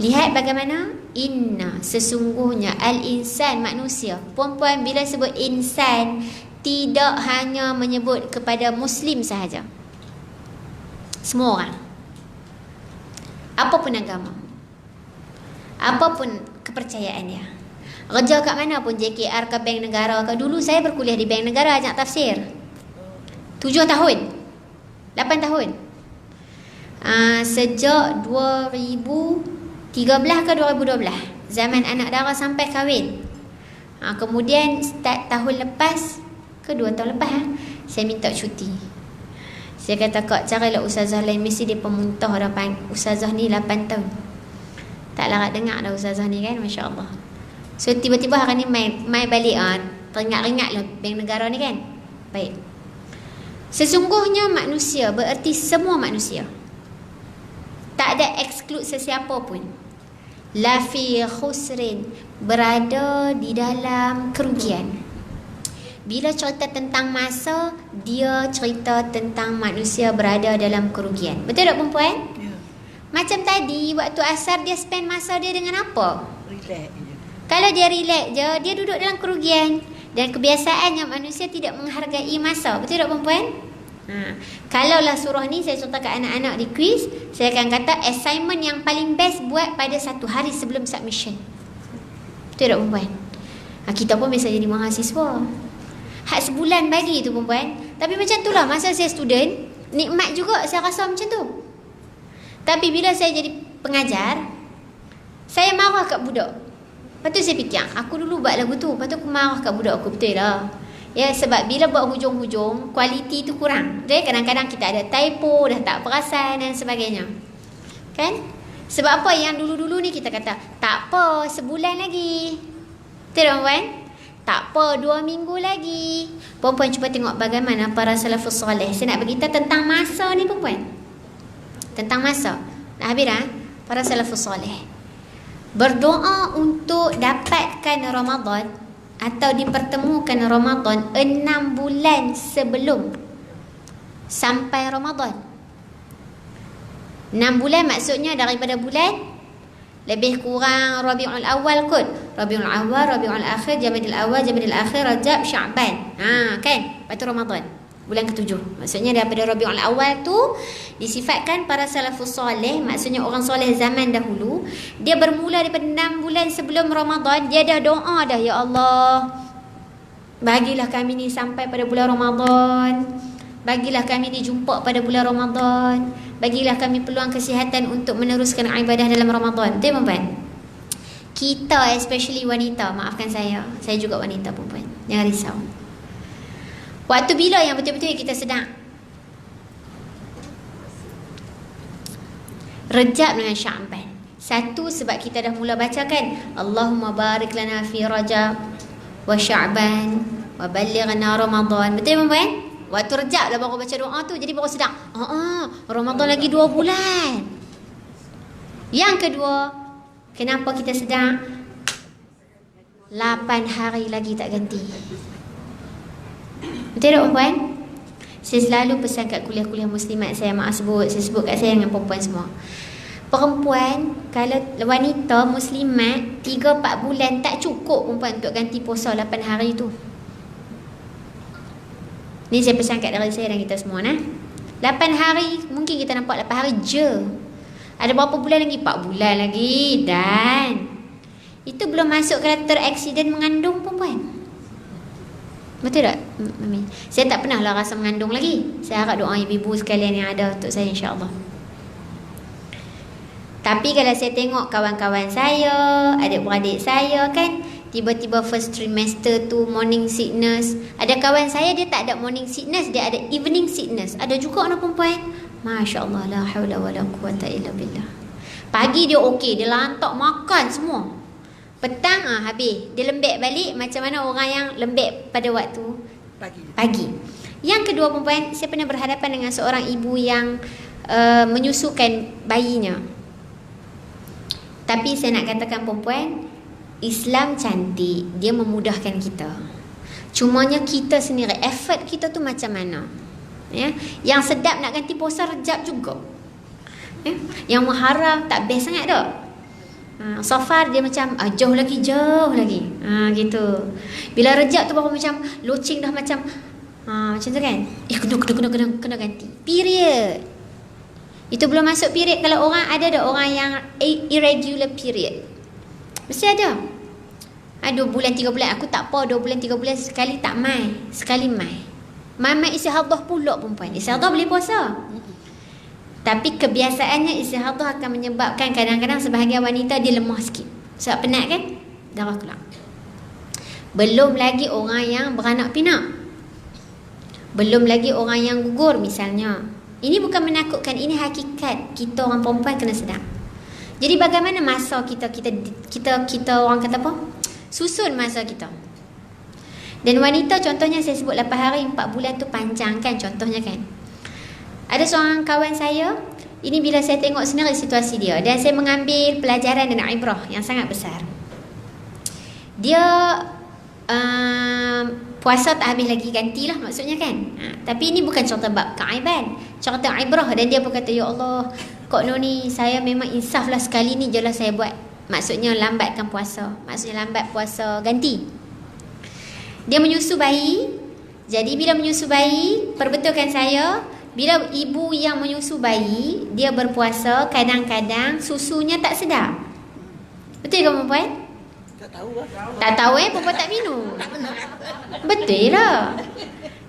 Lihat bagaimana inna, sesungguhnya, al-insan, manusia. Perempuan bila sebut insan, tidak hanya menyebut kepada Muslim sahaja. Semua orang, apapun agama, apapun kepercayaan dia, kerja kat mana pun, JKR ke Bank Negara ke. Dulu saya berkuliah di Bank Negara, ajak tafsir 7 tahun 8 tahun, sejak 2013 ke 2012, zaman anak dara sampai kahwin. Kemudian start tahun lepas ke 2 tahun lepas, saya minta cuti. Saya kata, Kak, carilah ustazah lain, mesti dia pemuntah dah. Ustazah ni 8 tahun tak larat dengar dah ustazah ni kan, Masya Allah. So tiba-tiba hari ni mai balik, teringat-ingat lah Bank Negara ni kan. Baik, sesungguhnya manusia bererti semua manusia, tak ada exclude sesiapa pun. Lafi khusrin, berada di dalam kerugian. Bila cerita tentang masa, dia cerita tentang manusia berada dalam kerugian. Betul tak perempuan? Ya. Macam tadi, waktu asar dia spend masa dia dengan apa? Relax je. Kalau dia relax je, dia duduk dalam kerugian. Dan kebiasaannya manusia tidak menghargai masa. Betul tak perempuan? Kalaulah surah ni saya contoh kat anak-anak di quiz, saya akan kata assignment yang paling best buat pada 1 hari sebelum submission. Betul tak perempuan? Kita pun biasa jadi mahasiswa, hak sebulan bagi tu perempuan. Tapi macam tu lah, masa saya student, nikmat juga saya rasa macam tu. Tapi bila saya jadi pengajar, saya marah kat budak. Lepas tu saya fikir, aku dulu buat lagu tu, lepas tu aku marah kat budak aku. Betul lah. Ya, sebab bila buat hujung-hujung, kualiti tu kurang. Jadi kadang-kadang kita ada typo, dah tak perasan dan sebagainya. Kan? Sebab apa yang dulu-dulu ni kita kata, tak apa, sebulan lagi. Betul tak perempuan? Tak apa, 2 minggu lagi. Perempuan cuba tengok bagaimana para salafus soleh. Saya nak beritahu tentang masa ni perempuan. Tentang masa. Nak habis dah? Para salafus soleh berdoa untuk dapatkan Ramadan atau dipertemukan Ramadan 6 bulan sebelum sampai Ramadan. 6 bulan maksudnya daripada bulan lebih kurang Rabiul Awal kot. Rabiul Awal, Rabiul Akhir, Jamadil Awal, Jamadil Akhir, Rajab, Sya'ban. Kan? Lepas tu Ramadan. bulan ke-7. Maksudnya daripada Rabiul Awal tu disifatkan para salafus soleh, maksudnya orang soleh zaman dahulu, dia bermula daripada 6 bulan sebelum Ramadan, dia dah doa dah, ya Allah, bagilah kami ni sampai pada bulan Ramadan, bagilah kami ni jumpa pada bulan Ramadan, bagilah kami peluang kesihatan untuk meneruskan ibadah dalam Ramadan. Betul puan? Kita especially wanita, maafkan saya juga wanita perempuan, jangan risau. Waktu bila yang betul-betul kita sedang Rejab dengan Sya'ban. Satu, sebab kita dah mula bacakan Allahumma barik lana fi Rajab wa Sya'ban wa ballighna Ramadan. Betul puan? Waktu Rejab dah baru baca doa tu, jadi baru sedang Ramadan lagi 2 bulan. Yang kedua, kenapa kita sedang 8 hari lagi tak ganti? Betul tak puan? Saya selalu pesan kat kuliah-kuliah muslimat saya, maaf saya sebut kat saya dengan perempuan semua. Perempuan, kalau wanita muslimat 3-4 bulan tak cukup perempuan untuk ganti puasa 8 hari tu. Ni saya pesan kat diri saya dan kita semua, 8 hari, mungkin kita nampak 8 hari je. Ada berapa bulan lagi? 4 bulan lagi. Dan itu belum masuk kalau teraksiden mengandung perempuan. Betul tak, Mami? Saya tak pernah lah rasa mengandung lagi. Saya harap doa ibu-ibu sekalian yang ada untuk saya, insya-Allah. Tapi kalau saya tengok kawan-kawan saya, adik-beradik saya kan, tiba-tiba first trimester tu morning sickness. Ada kawan saya dia tak ada morning sickness, dia ada evening sickness. Ada juga anak perempuan. Masya-Allah, la haula wala quwata illa billah. Pagi dia okey, dia lantak makan semua. Petang habis. Dia lembek balik macam mana orang yang lembek pada waktu pagi. Yang kedua perempuan, saya pernah berhadapan dengan seorang ibu yang menyusukan bayinya. Tapi saya nak katakan perempuan, Islam cantik, dia memudahkan kita. Cumanya kita sendiri, effort kita tu macam mana? Ya? Yang sedap nak ganti puasa Rejab juga. Ya? Yang mengharam tak best sangat tak? Safar dia macam jauh lagi gitu. Bila Rejab tu baru macam loceng dah macam macam tu kan. Kena ganti. Period. Itu belum masuk period. Kalau orang ada orang yang irregular period. Mesti ada. 2 bulan 3 bulan aku tak apa, 2 bulan 3 bulan sekali tak mai, sekali mai. Mai istihadah pula perempuan. Istihadah boleh puasa. Tapi kebiasaannya istihadah akan menyebabkan kadang-kadang sebahagian wanita dia lemah sikit. Sebab penat kan? Darah keluar. Belum lagi orang yang beranak pinak. Belum lagi orang yang gugur misalnya. Ini bukan menakutkan, ini hakikat. Kita orang perempuan kena sedar. Jadi bagaimana masa kita orang kata apa? Susun masa kita. Dan wanita contohnya saya sebut 8 hari 4 bulan tu panjang kan contohnya kan. Ada seorang kawan saya, ini bila saya tengok sendiri situasi dia dan saya mengambil pelajaran dan ibrah yang sangat besar. Dia puasa tak habis lagi gantilah maksudnya kan. Tapi ini bukan cerita bab keaiban, cerita ibrah. Dan dia pun kata, ya Allah, Kok Noni, saya memang insaf lah sekali ni je lah saya buat. Maksudnya lambatkan puasa, maksudnya lambat puasa ganti. Dia menyusu bayi. Jadi bila menyusu bayi, perbetulkan saya, bila ibu yang menyusu bayi, dia berpuasa, kadang-kadang susunya tak sedap. Betul ke perempuan? Tak tahu lah. Tak tahu perempuan tak minum. Betul lah.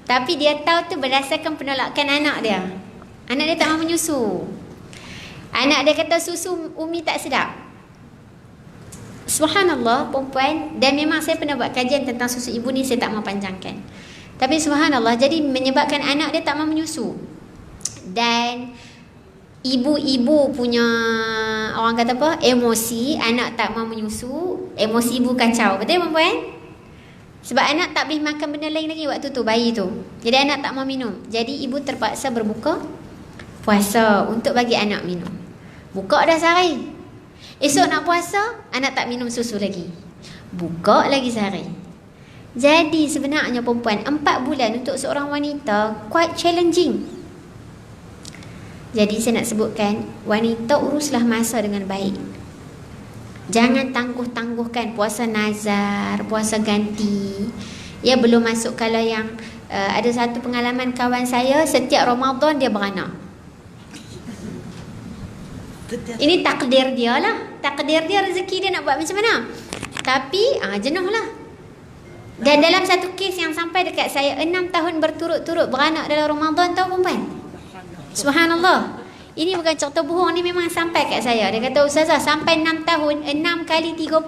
Tapi dia tahu tu berdasarkan penolakan anak dia. Anak dia tak mahu menyusu. Anak dia kata susu Umi tak sedap. Subhanallah perempuan. Dan memang saya pernah buat kajian tentang susu ibu ni, saya tak mahu panjangkan. Tapi subhanallah, jadi menyebabkan anak dia tak mahu menyusu. Dan ibu-ibu punya orang kata apa, emosi, anak tak mahu menyusu, emosi ibu kacau. Betul perempuan? Sebab anak tak boleh makan benda lain lagi waktu tu, bayi tu. Jadi anak tak mahu minum. Jadi ibu terpaksa berbuka puasa untuk bagi anak minum. Buka dah sehari. Esok nak puasa, anak tak minum susu lagi. Buka lagi sehari. Jadi sebenarnya perempuan, 4 bulan untuk seorang wanita quite challenging. Jadi saya nak sebutkan, wanita uruslah masa dengan baik. Jangan tangguh-tangguhkan puasa nazar, puasa ganti. Ya belum masuk kalau yang ada satu pengalaman kawan saya, setiap Ramadan dia beranak. Ini takdir dia lah. Takdir dia, rezeki dia nak buat macam mana. Tapi jenuh lah. Dan dalam satu kes yang sampai dekat saya, 6 tahun berturut-turut beranak dalam Ramadan, tahu perempuan? Subhanallah. Ini bukan cerita bohong, ni memang sampai kat saya. Dia kata, Ustazah, sampai 6 tahun, 6 kali 30.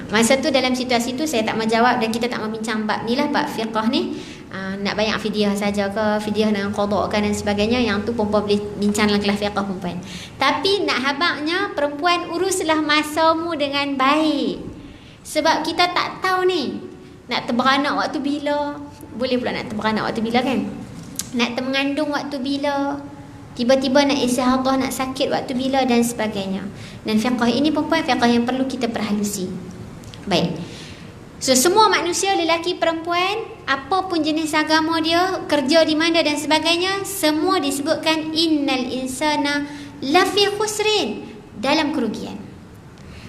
Masa tu dalam situasi tu saya tak menjawab dan kita tak membincang bab ni lah, bab fiqah ni. Nak banyak fidyah saja ke, fidyah dengan qada' kan dan sebagainya, yang tu perempuan boleh bincang dalam kelas fiqah perempuan. Tapi nak habaknya perempuan, uruslah masamu dengan baik. Sebab kita tak tahu ni nak terberanak waktu bila. Boleh pula nak terberanak waktu bila kan? Nak mengandung waktu bila, tiba-tiba nak istihadah, nak sakit waktu bila dan sebagainya. Dan fiqah ini perempuan, fiqah yang perlu kita perhalusi. Baik. So semua manusia, lelaki perempuan, apapun jenis agama dia, kerja di mana dan sebagainya, semua disebutkan innal insana lafi khusrin, dalam kerugian.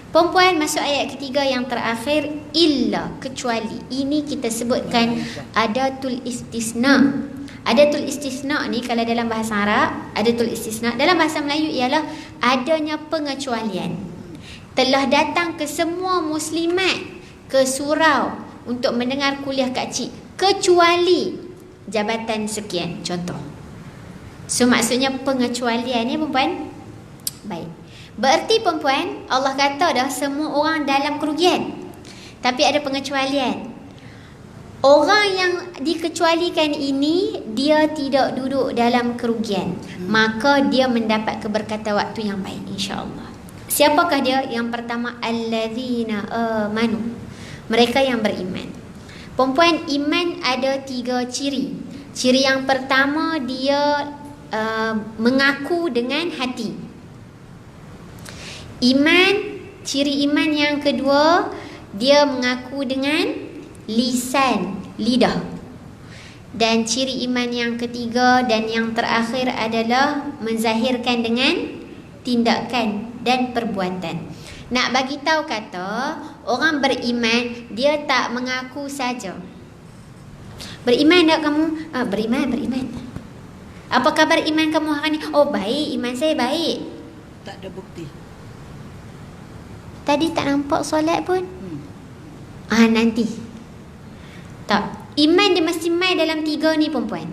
Perempuan masuk ayat ketiga yang terakhir, illa, kecuali. Ini kita sebutkan adatul istisna. Adatul istisna ni kalau dalam bahasa Arab, adatul istisna dalam bahasa Melayu ialah adanya pengecualian. Telah datang ke semua muslimat ke surau untuk mendengar kuliah kecil, kecuali jabatan sekian, contoh. So maksudnya pengecualian ya perempuan. Baik. Berarti perempuan, Allah kata dah semua orang dalam kerugian. Tapi ada pengecualian. Orang yang dikecualikan ini, dia tidak duduk dalam kerugian. Maka dia mendapat keberkatan waktu yang baik, insya-Allah. Siapakah dia? Yang pertama, allazina amanu, mereka yang beriman. Perempuan, iman ada 3 ciri. Ciri yang pertama, dia mengaku dengan hati. Iman, ciri iman yang kedua, dia mengaku dengan lisan, lidah. Dan ciri iman yang ketiga dan yang terakhir adalah menzahirkan dengan tindakan dan perbuatan. Nak bagi tahu kata, orang beriman, dia tak mengaku saja. Beriman tak kamu? Beriman. Apa khabar iman kamu hari ni? Oh, baik, iman saya baik. Tak ada bukti. Tadi tak nampak solat pun. Nanti. Tak. Iman dia mesti mai dalam 3 ni perempuan.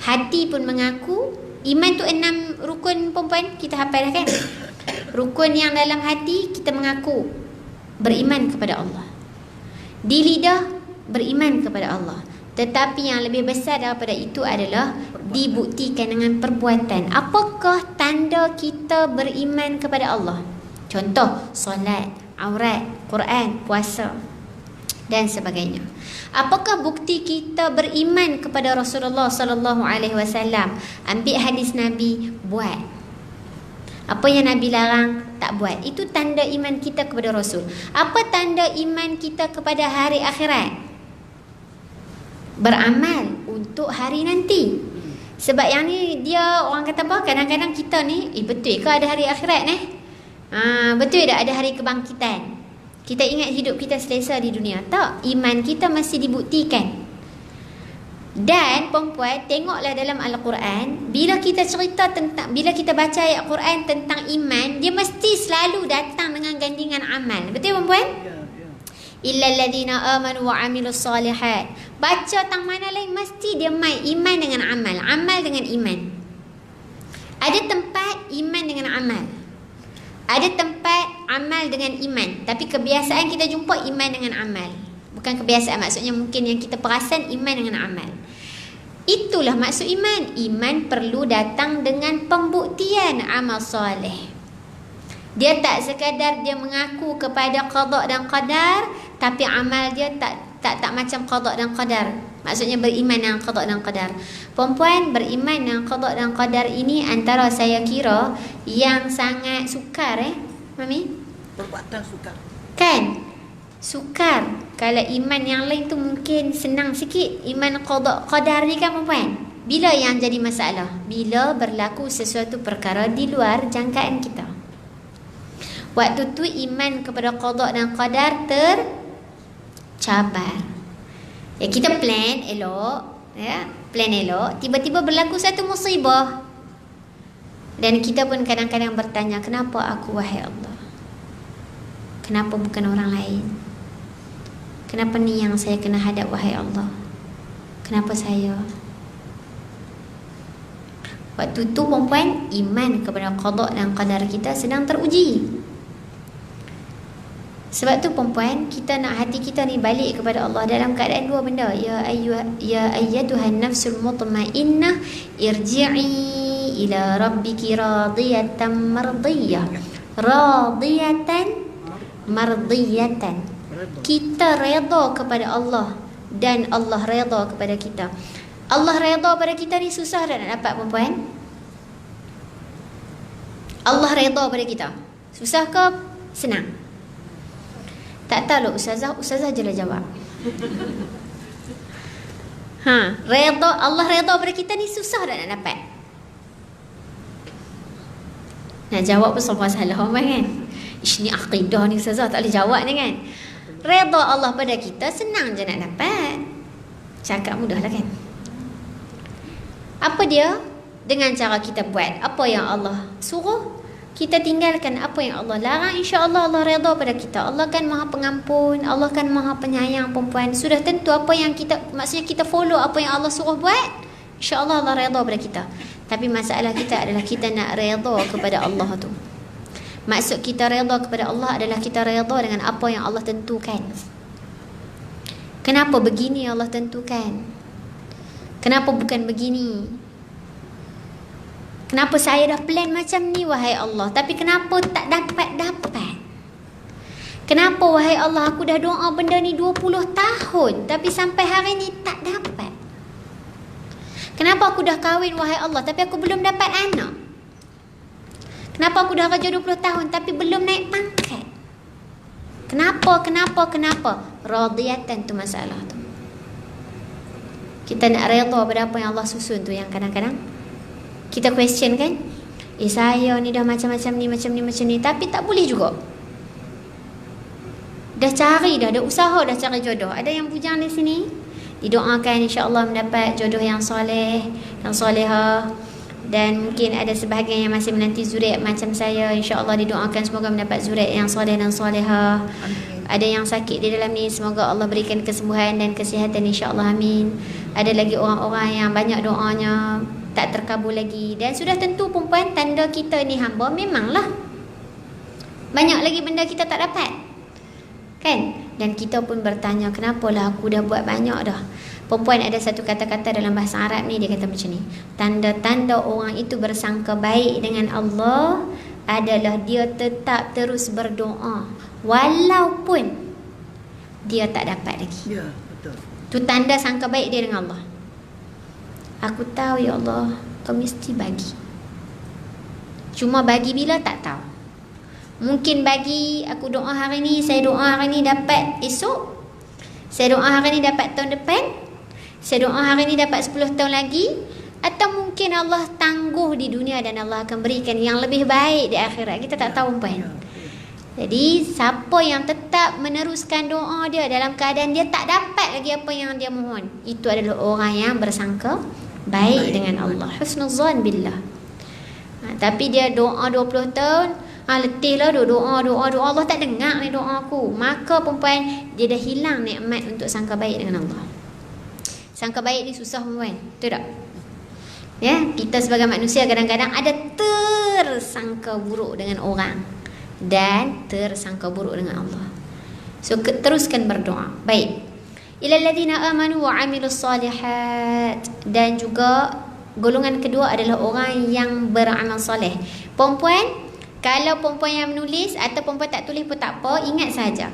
Hati pun mengaku. Iman tu 6 rukun perempuan. Kita hafal dah kan? Rukun yang dalam hati, kita mengaku beriman kepada Allah. Di lidah, beriman kepada Allah. Tetapi yang lebih besar daripada itu adalah dibuktikan dengan perbuatan. Apakah tanda kita beriman kepada Allah? Contoh, solat, aurat, Quran, puasa dan sebagainya. Apakah bukti kita beriman kepada Rasulullah sallallahu alaihi wasallam? Ambil hadis Nabi, buat. Apa yang Nabi larang, tak buat. Itu tanda iman kita kepada Rasul. Apa tanda iman kita kepada hari akhirat? Beramal untuk hari nanti. Sebab yang ni dia orang kata apa? Kadang-kadang kita ni, betul ke ada hari akhirat ni? Betul tak ada hari kebangkitan? Kita ingat hidup kita selesa di dunia. Tak, iman kita masih dibuktikan. Dan perempuan, tengoklah dalam Al-Quran, bila kita baca ayat Quran tentang iman, dia mesti selalu datang dengan gandingan amal. Betul perempuan? Illal ladzina amanu wa amilus solihat. Baca tang mana lain mesti dia mai iman dengan amal, amal dengan iman. Ada tempat iman dengan amal, ada tempat amal dengan iman. Tapi kebiasaan kita jumpa iman dengan amal. Bukan kebiasaan, maksudnya mungkin yang kita perasan iman dengan amal. Itulah maksud iman. Iman perlu datang dengan pembuktian amal soleh. Dia tak sekadar dia mengaku kepada qada dan qadar, tapi amal dia tak macam qada dan qadar. Maksudnya beriman dengan qada dan qadar. Perempuan, beriman dengan qada dan qadar ini antara saya kira yang sangat sukar Mami? Perbuatan sukar. Kan? Sukar. Kalau iman yang lain tu mungkin senang sikit. Iman qada qadar ni kan perempuan, bila yang jadi masalah? Bila berlaku sesuatu perkara di luar jangkaan kita. Waktu tu iman kepada qada dan qadar tercabar. Ya, kita plan elok, ya, plan elok, tiba-tiba berlaku satu musibah. Dan kita pun kadang-kadang bertanya, kenapa aku wahai Allah? Kenapa bukan orang lain? Kenapa ni yang saya kena hadap wahai Allah? Kenapa saya? Waktu tu perempuan, iman kepada qada dan qadar kita sedang teruji. Sebab tu perempuan, kita nak hati kita ni balik kepada Allah dalam keadaan dua benda. Ya ayyatuhan nafsul mutmainnah irji'i ila rabbiki radiyatan mardiyah. Radiyatan mardiyatan. Kita redha kepada Allah dan Allah redha kepada kita. Allah redha pada kita ni susah dah nak dapat perempuan. Allah redha pada kita. Susah ke? Senang. Tak tahu ustazah je lah jawab. Redha, Allah redha pada kita ni susah dah nak dapat. Nak jawab pun semua salah kan. Ish, ni akidah ni ustazah tak boleh jawab ni kan. Redha Allah pada kita senang je nak dapat. Cakap mudah lah kan. Apa dia? Dengan cara kita buat apa yang Allah suruh, kita tinggalkan apa yang Allah larang, insya-Allah Allah redha pada kita. Allah kan Maha Pengampun, Allah kan Maha Penyayang perempuan. Sudah tentu apa yang kita, maksudnya kita follow apa yang Allah suruh buat, insya-Allah Allah redha pada kita. Tapi masalah kita adalah kita nak redha kepada Allah tu. Maksud kita redha kepada Allah adalah kita redha dengan apa yang Allah tentukan. Kenapa begini Allah tentukan? Kenapa bukan begini? Kenapa saya dah plan macam ni wahai Allah, tapi kenapa tak dapat? Kenapa wahai Allah aku dah doa benda ni 20 tahun tapi sampai hari ni tak dapat? Kenapa aku dah kahwin wahai Allah tapi aku belum dapat anak? Kenapa aku dah kerja 20 tahun tapi belum naik pangkat? Kenapa? Radiyatan tu masalah tu. Kita nak redha pada apa yang Allah susun tu, yang kadang-kadang kita question kan, saya ni dah macam ni, tapi tak boleh juga. Dah cari dah, ada usaha dah cari jodoh. Ada yang bujang di sini, didoakan insya-Allah mendapat jodoh yang soleh, yang soleha. Dan mungkin ada sebahagian yang masih menanti zuriat macam saya, insya-Allah didoakan semoga mendapat zuriat yang soleh dan soleha. Ada yang sakit di dalam ni, semoga Allah berikan kesembuhan dan kesihatan, insya-Allah, amin. Ada lagi orang-orang yang banyak doanya tak terkabul lagi. Dan sudah tentu perempuan, tanda kita ni hamba memanglah banyak lagi benda kita tak dapat kan. Dan kita pun bertanya, kenapalah aku dah buat banyak dah. Perempuan, ada satu kata-kata dalam bahasa Arab ni, dia kata macam ni, tanda-tanda orang itu bersangka baik dengan Allah adalah dia tetap terus berdoa walaupun dia tak dapat lagi. Ya, betul. Tu tanda sangka baik dia dengan Allah. Aku tahu ya Allah, kau mesti bagi. Cuma bagi bila tak tahu. Mungkin bagi, aku doa hari ni, saya doa hari ni dapat esok, saya doa hari ni dapat tahun depan, saya doa hari ni dapat 10 tahun lagi, atau mungkin Allah tangguh di dunia dan Allah akan berikan yang lebih baik di akhirat. Kita tak tahu pun. Jadi siapa yang tetap meneruskan doa dia dalam keadaan dia tak dapat lagi apa yang dia mohon, itu adalah orang yang bersangka baik dengan Allah, husnuzan billah. Tapi dia doa 20 tahun, letih lah doa Allah tak dengar ni doa aku. Maka perempuan, dia dah hilang nikmat untuk sangka baik dengan Allah. Sangka baik ni susah perempuan, betul tak? Ya, kita sebagai manusia kadang-kadang ada tersangka buruk dengan orang dan tersangka buruk dengan Allah. So teruskan berdoa. Baik. Ilal ladzina amanu wa amilus solihat. Dan juga golongan kedua adalah orang yang beramal soleh. Perempuan, kalau perempuan yang menulis atau perempuan tak tulis pun tak apa, ingat saja.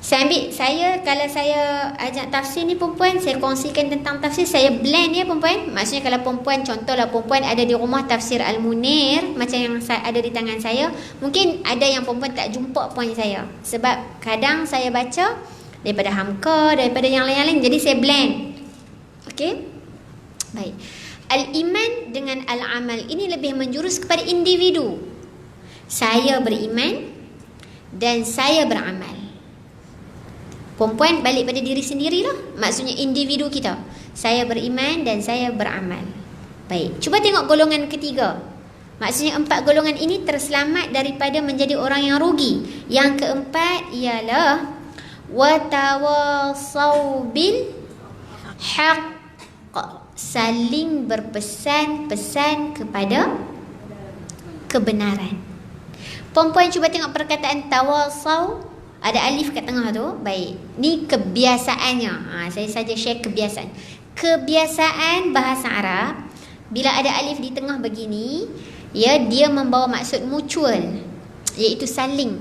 Kalau saya ajak tafsir ni perempuan, saya kongsikan tentang tafsir, saya blend ya perempuan. Maksudnya kalau perempuan, contohlah perempuan ada di rumah tafsir Al-Munir macam yang ada di tangan saya, mungkin ada yang perempuan tak jumpa poin saya. Sebab kadang saya baca daripada Hamka, daripada yang lain-lain, jadi saya blend. Okey? Baik. Al-iman dengan al-amal ini lebih menjurus kepada individu. Saya beriman dan saya beramal. Perempuan balik pada diri sendirilah. Maksudnya individu kita. Saya beriman dan saya beramal. Baik, cuba tengok golongan ketiga. Maksudnya 4 golongan ini terselamat daripada menjadi orang yang rugi. Yang keempat ialah watawasau bil haqq, saling berpesan-pesan kepada kebenaran. Perempuan cuba tengok perkataan tawasau. Ada alif kat tengah tu. Baik. Ni kebiasaannya. Saya saja share kebiasaan. Kebiasaan bahasa Arab, bila ada alif di tengah begini, ya, dia membawa maksud mutual, iaitu saling.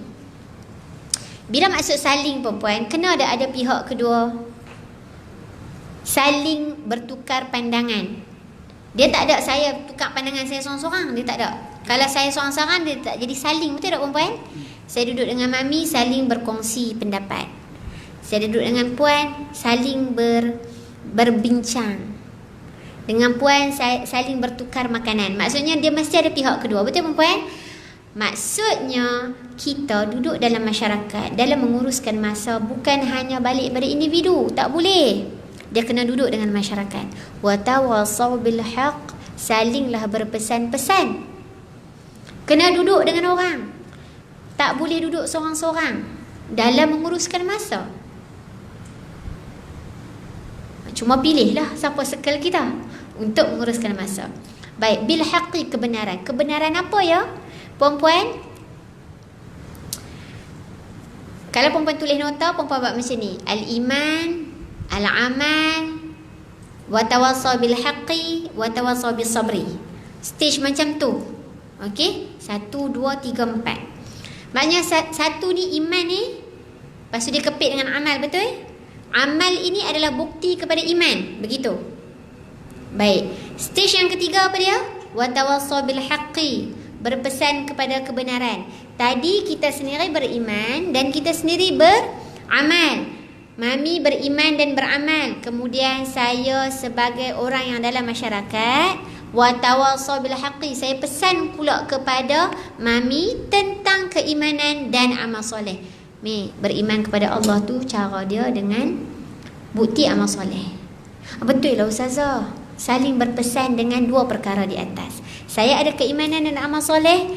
Bila maksud saling, perempuan, kena ada pihak kedua. Saling bertukar pandangan. Dia tak ada saya tukar pandangan saya seorang-seorang. Dia tak ada. Kalau saya seorang-seorang, dia tak jadi saling. Betul tak, perempuan? Saya duduk dengan mami, saling berkongsi pendapat. Saya duduk dengan puan, saling berbincang. Dengan puan, saling bertukar makanan. Maksudnya dia mesti ada pihak kedua. Betul, perempuan? Maksudnya kita duduk dalam masyarakat, dalam menguruskan masa, bukan hanya balik pada individu. Tak boleh. Dia kena duduk dengan masyarakat. Watawasau bil haqq, salinglah berpesan-pesan. Kena duduk dengan orang. Tak boleh duduk seorang-seorang dalam menguruskan masa. Cuma pilihlah siapa circle kita untuk menguruskan masa. Baik, bil haqqi, kebenaran. Kebenaran apa ya, perempuan? Kalau perempuan tulis nota, perempuan buat macam ni. Al-iman, al-amal, watawasau bil haqqi, watawasau bis sabri. Stage macam tu. Okey? 1, 2, 3, 4. Maknanya satu ni iman ni, lepas tu dia kepit dengan amal, betul? Amal ini adalah bukti kepada iman. Begitu. Baik. Stage yang ketiga apa dia? Watawasau bil haqqi, berpesan kepada kebenaran. Tadi kita sendiri beriman dan kita sendiri beramal. Mami beriman dan beramal. Kemudian saya sebagai orang yang dalam masyarakat, watawasau bil haqqi, saya pesan pula kepada mami tentang keimanan dan amal soleh. Beriman kepada Allah tu cara dia dengan bukti amal soleh. Betul lah ustazah. Saling berpesan dengan 2 perkara di atas. Saya ada keimanan dan amal soleh,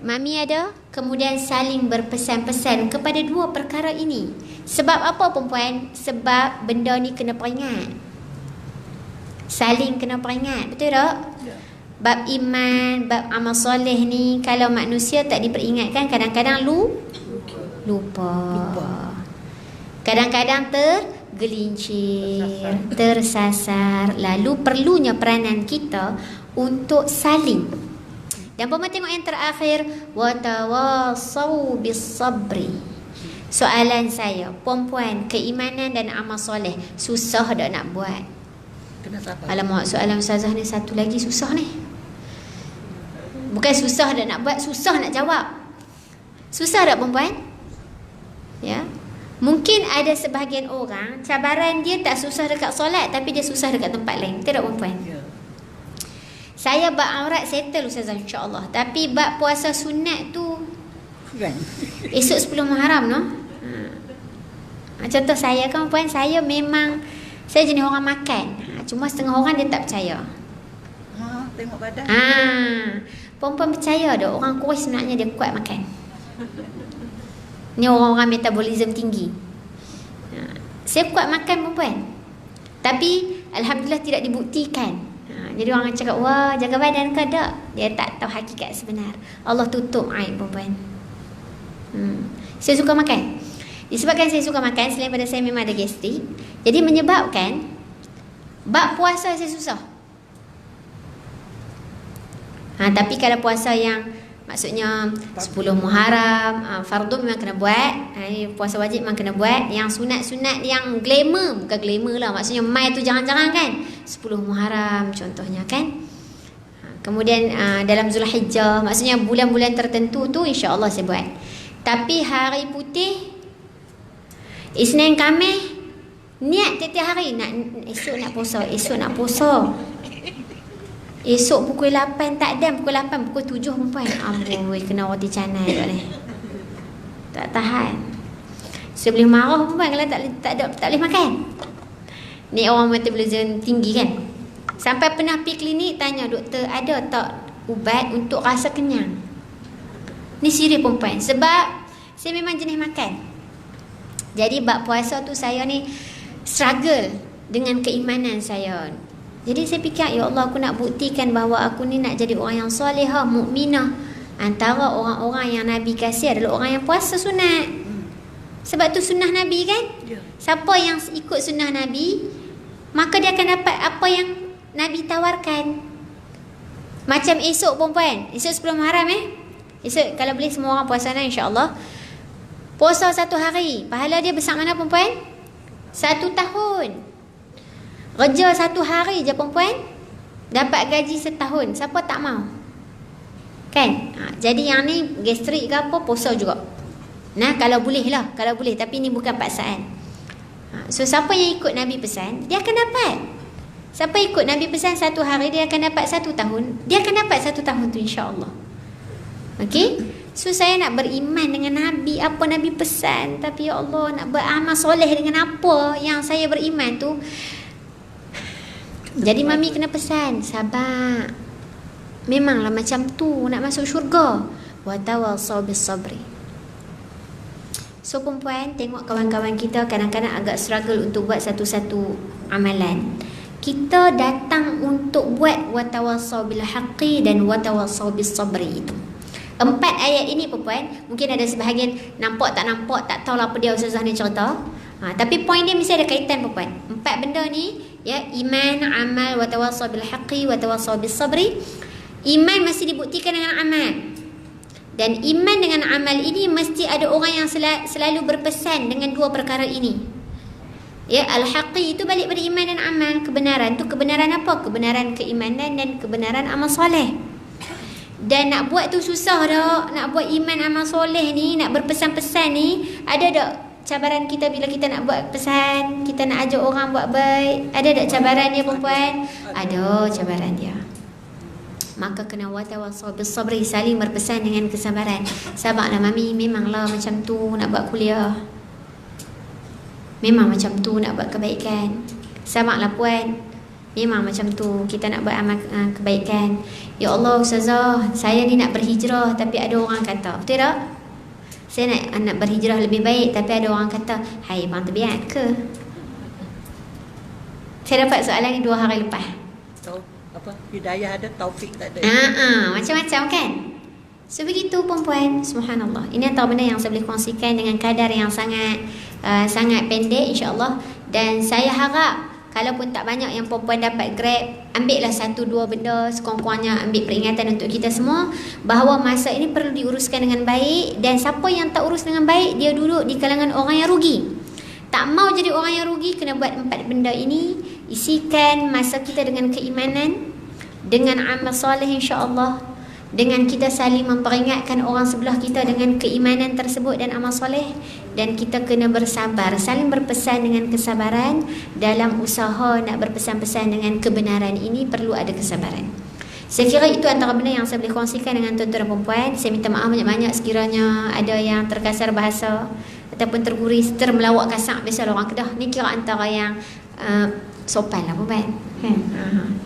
mami ada. Kemudian saling berpesan-pesan kepada 2 perkara ini. Sebab apa, perempuan? Sebab benda ni kena peringat. Saling kena peringat. Betul tak? Ya. Bab iman, bab amal soleh ni, kalau manusia tak diperingatkan, kadang-kadang lupa. Kadang-kadang tergelincir, tersasar. Lalu perlunya peranan kita untuk saling. Dan perempuan tengok yang terakhir, watawasau bis sabri. Soalan saya, perempuan, keimanan dan amal soleh susah tak nak buat? Alamak, soalan ustazah ni satu lagi susah ni. Bukan susah dah nak buat, susah nak jawab. Susah tak, perempuan? Ya. Mungkin ada sebahagian orang cabaran dia tak susah dekat solat, tapi dia susah dekat tempat lain. Betul tak, perempuan? Ya. Saya bab aurat settle ustazah, insya-Allah. Tapi bab puasa sunat tu esok 10 Muharram no. Contoh saya kan, perempuan, saya memang saya jenis orang makan. Cuma setengah orang dia tak percaya. Tengok badan. Perempuan percaya dah orang Quraisy sebenarnya dia kuat makan. Ni orang-orang metabolisme tinggi. Saya kuat makan, perempuan. Tapi alhamdulillah tidak dibuktikan. Jadi orang cakap, wah, jaga badan ke tak? Dia tak tahu hakikat sebenar. Allah tutup aib, perempuan. Saya suka makan. Disebabkan saya suka makan, selain pada saya memang ada gastrik, jadi menyebabkan bab puasa saya susah. Tapi kalau puasa yang maksudnya 10 Muharram, fardu memang kena buat. Puasa wajib memang kena buat. Yang sunat-sunat yang glamour, bukan glamour lah, maksudnya mai tu jangan-jangan kan. 10 Muharram contohnya kan. Kemudian dalam Zulhijjah, maksudnya bulan-bulan tertentu tu insya-Allah saya buat. Tapi hari putih, Isnin, Khamis, niat tiap-tiap hari esok nak puasa. Esok pukul 8 tak ada, pukul 8, pukul 7 perempuan. Amboi, kena roti canai kat ni. Tak tahan. So Saya boleh marah perempuan kalau tak boleh makan. Ni orang metabolism tinggi kan. Sampai pernah pergi klinik tanya doktor, ada tak ubat untuk rasa kenyang? Ni serius perempuan. Sebab saya memang jenis makan. Jadi bab puasa tu saya ni struggle dengan keimanan saya. Jadi saya fikir, ya Allah, aku nak buktikan bahawa aku ni nak jadi orang yang solehah, mukminah. Antara orang-orang yang Nabi kasih adalah orang yang puasa sunat. Sebab tu sunnah Nabi kan? Ya. Siapa yang ikut sunnah Nabi, maka dia akan dapat apa yang Nabi tawarkan. Macam esok perempuan, esok sebelum haram esok kalau boleh semua orang puasa insya-Allah. Puasa 1 hari, pahala dia besar mana perempuan? 1 tahun. Kerja 1 hari je perempuan, dapat gaji setahun. Siapa tak mau? Kan? Jadi yang ni gastrik ke apa, puasa juga. Nah, kalau boleh lah, kalau boleh. Tapi ni bukan paksaan. So siapa yang ikut Nabi pesan, dia akan dapat. Siapa ikut Nabi pesan 1 hari, dia akan dapat 1 tahun. Dia akan dapat 1 tahun tu insya-Allah. Okey? So saya nak beriman dengan Nabi, apa Nabi pesan. Tapi ya Allah, nak beramal soleh dengan apa yang saya beriman tu. Jadi mami kena pesan, sabar. Memanglah macam tu nak masuk syurga. Wa tawassaw bis sabri. So perempuan, tengok kawan-kawan kita kadang-kadang agak struggle untuk buat satu-satu amalan. Kita datang untuk buat wa tawassaw bil haqqi dan wa tawassaw bis sabri itu. 4 ayat ini perempuan, mungkin ada sebahagian nampak, tak tahu apa dia ustazah ni cerita. Tapi poin dia mesti ada kaitan perempuan. 4 benda ni, ya, iman, amal, wa tawassaw bil haqqi, wa tawassaw bis sabri. Iman mesti dibuktikan dengan amal. Dan iman dengan amal ini mesti ada orang yang selalu berpesan dengan 2 perkara ini. Ya, al-haqqi itu balik pada iman dan amal. Kebenaran tu kebenaran apa? Kebenaran keimanan dan kebenaran amal soleh. Dan nak buat tu susah dah. Nak buat iman amal soleh ni, nak berpesan-pesan ni, ada tak cabaran kita bila kita nak buat pesan, kita nak ajak orang buat baik? Ada tak cabaran dia perempuan? Ada cabaran dia. Maka kena watawassaw bis sabri, saling berpesan dengan kesabaran. Sabarlah mami, memanglah macam tu nak buat kuliah. Memang macam tu nak buat kebaikan. Sabarlah puan, memang macam tu kita nak buat amal kebaikan. Ya Allah ustazah, saya ni nak berhijrah tapi ada orang kata, betul tak? Saya nak berhijrah lebih baik tapi ada orang kata, hai bang terbiat ke? Saya dapat soalan ni 2 hari lepas. Apa? Hidayah ada, taufik tak ada. Macam-macam kan? So begitu perempuan, subhanallah. Ini antara benda yang saya boleh kongsikan dengan kadar yang sangat pendek insya-Allah. Dan saya harap kalaupun tak banyak yang perempuan dapat grab, ambillah 1-2 benda, sekurang-kurangnya ambil peringatan untuk kita semua bahawa masa ini perlu diuruskan dengan baik. Dan siapa yang tak urus dengan baik, dia duduk di kalangan orang yang rugi. Tak mau jadi orang yang rugi, kena buat 4 benda ini. Isikan masa kita dengan keimanan, dengan amal soleh insya-Allah, dengan kita saling memperingatkan orang sebelah kita dengan keimanan tersebut dan amal soleh. Dan kita kena bersabar, saling berpesan dengan kesabaran. Dalam usaha nak berpesan-pesan dengan kebenaran ini perlu ada kesabaran. Saya kira itu antara benda yang saya boleh kongsikan dengan tuan-tuan dan puan. Saya minta maaf banyak-banyak sekiranya ada yang terkasar bahasa ataupun termelawak kasar. Biasalah orang Kedah ni kira antara yang sopan lah puan kan?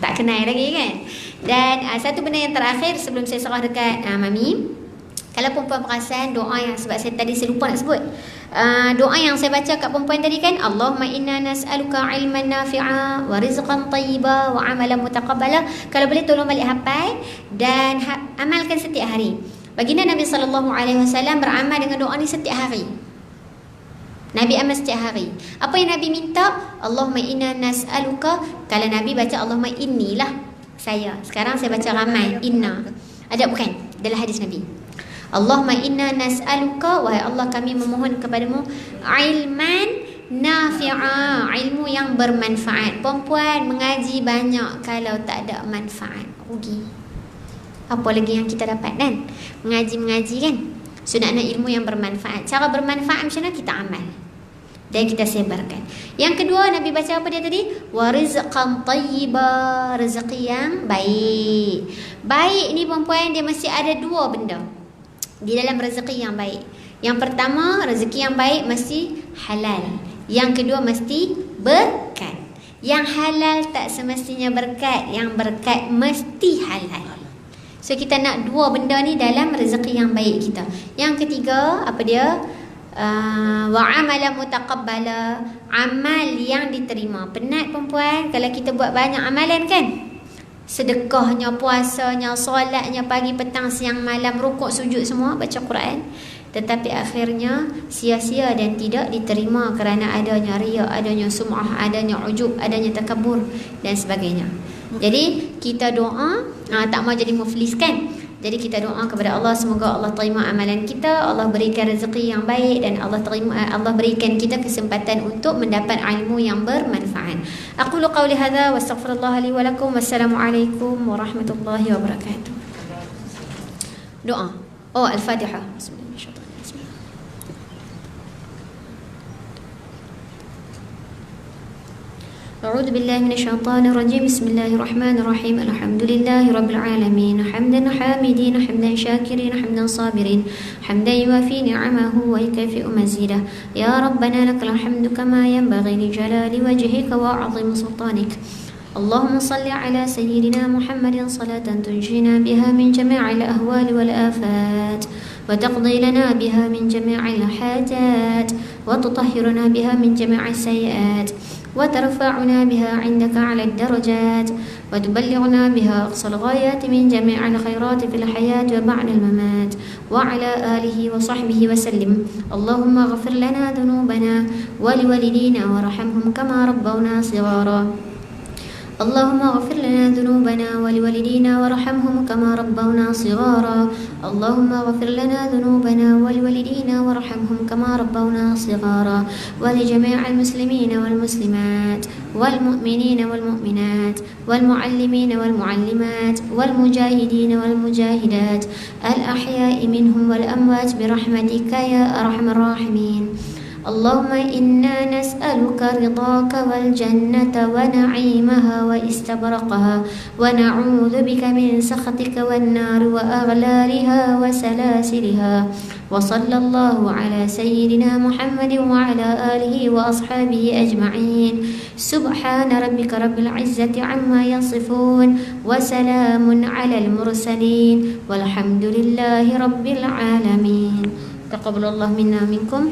Tak kenal lagi kan. Dan satu benda yang terakhir sebelum saya serah dekat mami, kalau perempuan perasan doa yang, sebab saya tadi saya lupa nak sebut, doa yang saya baca kat perempuan tadi kan, Allahumma inna nas'aluka ilman nafi'a wa rizqan tayyiba wa amalan mutaqabbala. Kalau boleh tolong balik hafal dan amalkan setiap hari. Baginda Nabi SAW beramal dengan doa ni setiap hari. Nabi amal setiap hari. Apa yang Nabi minta? Allahumma inna nas'aluka. Kalau Nabi baca Allahumma inni lah saya. Sekarang saya baca ramai inna. Ada bukan? Dalam hadis Nabi. Allahumma inna nas'aluka, wahai Allah kami memohon kepadamu ilman nafi'a, ilmu yang bermanfaat. Perempuan mengaji banyak kalau tak ada manfaat, rugi. Apa lagi yang kita dapat kan? Mengaji kan? So nak ilmu yang bermanfaat. Cara bermanfaat macam mana? Kita amal dan kita sebarkan. Yang kedua, Nabi baca apa dia tadi? Wa rizqan tayyiba, rezeki yang baik. Baik ni perempuan dia mesti ada 2 benda. di dalam rezeki yang baik. Yang pertama, rezeki yang baik mesti halal. Yang kedua, mesti berkat. Yang halal tak semestinya berkat, yang berkat mesti halal. So kita nak dua benda ni dalam rezeki yang baik kita. Yang ketiga, apa dia? Wa amala mutaqabbala, amal yang diterima. Penat perempuan kalau kita buat banyak amalan kan? Sedekahnya, puasanya, solatnya pagi, petang, siang, malam, rukuk, sujud semua, baca Quran. Tetapi akhirnya sia-sia dan tidak diterima kerana adanya riya, adanya sum'ah, adanya ujub, adanya takabur dan sebagainya. Jadi kita doa, tak mau jadi muflis kan? Jadi kita doa kepada Allah, semoga Allah terima amalan kita, Allah berikan rezeki yang baik dan Allah berikan kita kesempatan untuk mendapat ilmu yang bermanfaat. Aqulu qawli hadza wa astaghfirullah li wa lakum. Wassalamualaikum warahmatullahi wabarakatuh. Doa. Oh, Al-Fatihah. Bismillah. أعوذ بالله من الشيطان الرجيم. بسم الله الرحمن الرحيم. الحمد لله رب العالمين، حمدا حامدين، حمدا شاكرين، حمدا صابرين، حمدا يوافي نعمه ويكافئ مزيده. يا ربنا لك الحمد كما ينبغي لجلال وجهك وعظيم سلطانك. اللهم صل على سيدنا محمد صلاة تنجينا بها من جميع الأهوال والآفات، وتقضي لنا بها من جميع الحاجات، وتطهرنا بها من جميع السيئات، وترفعنا بها عندك على الدرجات، وتبلغنا بها أقصى الغايات من جميع الخيرات في الحياة وبعد الممات، وعلى آله وصحبه وسلم. اللهم اغفر لنا ذنوبنا ولوالدينا وارحمهم كما ربونا صغارا. اللهم اغفر لنا ذنوبنا ولوالدينا وارحمهم كما ربونا صغارا. اللهم اغفر لنا ذنوبنا ولوالدينا وارحمهم كما ربونا صغارا. ولجميع المسلمين والمسلمات والمؤمنين والمؤمنات والمعلمين والمعلمات والمجاهدين والمجاهدات الأحياء منهم والأموات برحمتك يا أرحم الراحمين. اللهم إنا نسألك رضاك والجنة ونعيمها واستبرقها، ونعوذ بك من سخطك والنار وأغلالها وسلاسلها. وصلى الله على سيدنا محمد وعلى آله وأصحابه أجمعين. سبحان ربك رب العزة عما يصفون، وسلام على المرسلين، والحمد لله رب العالمين. تقبل الله منا ومنكم.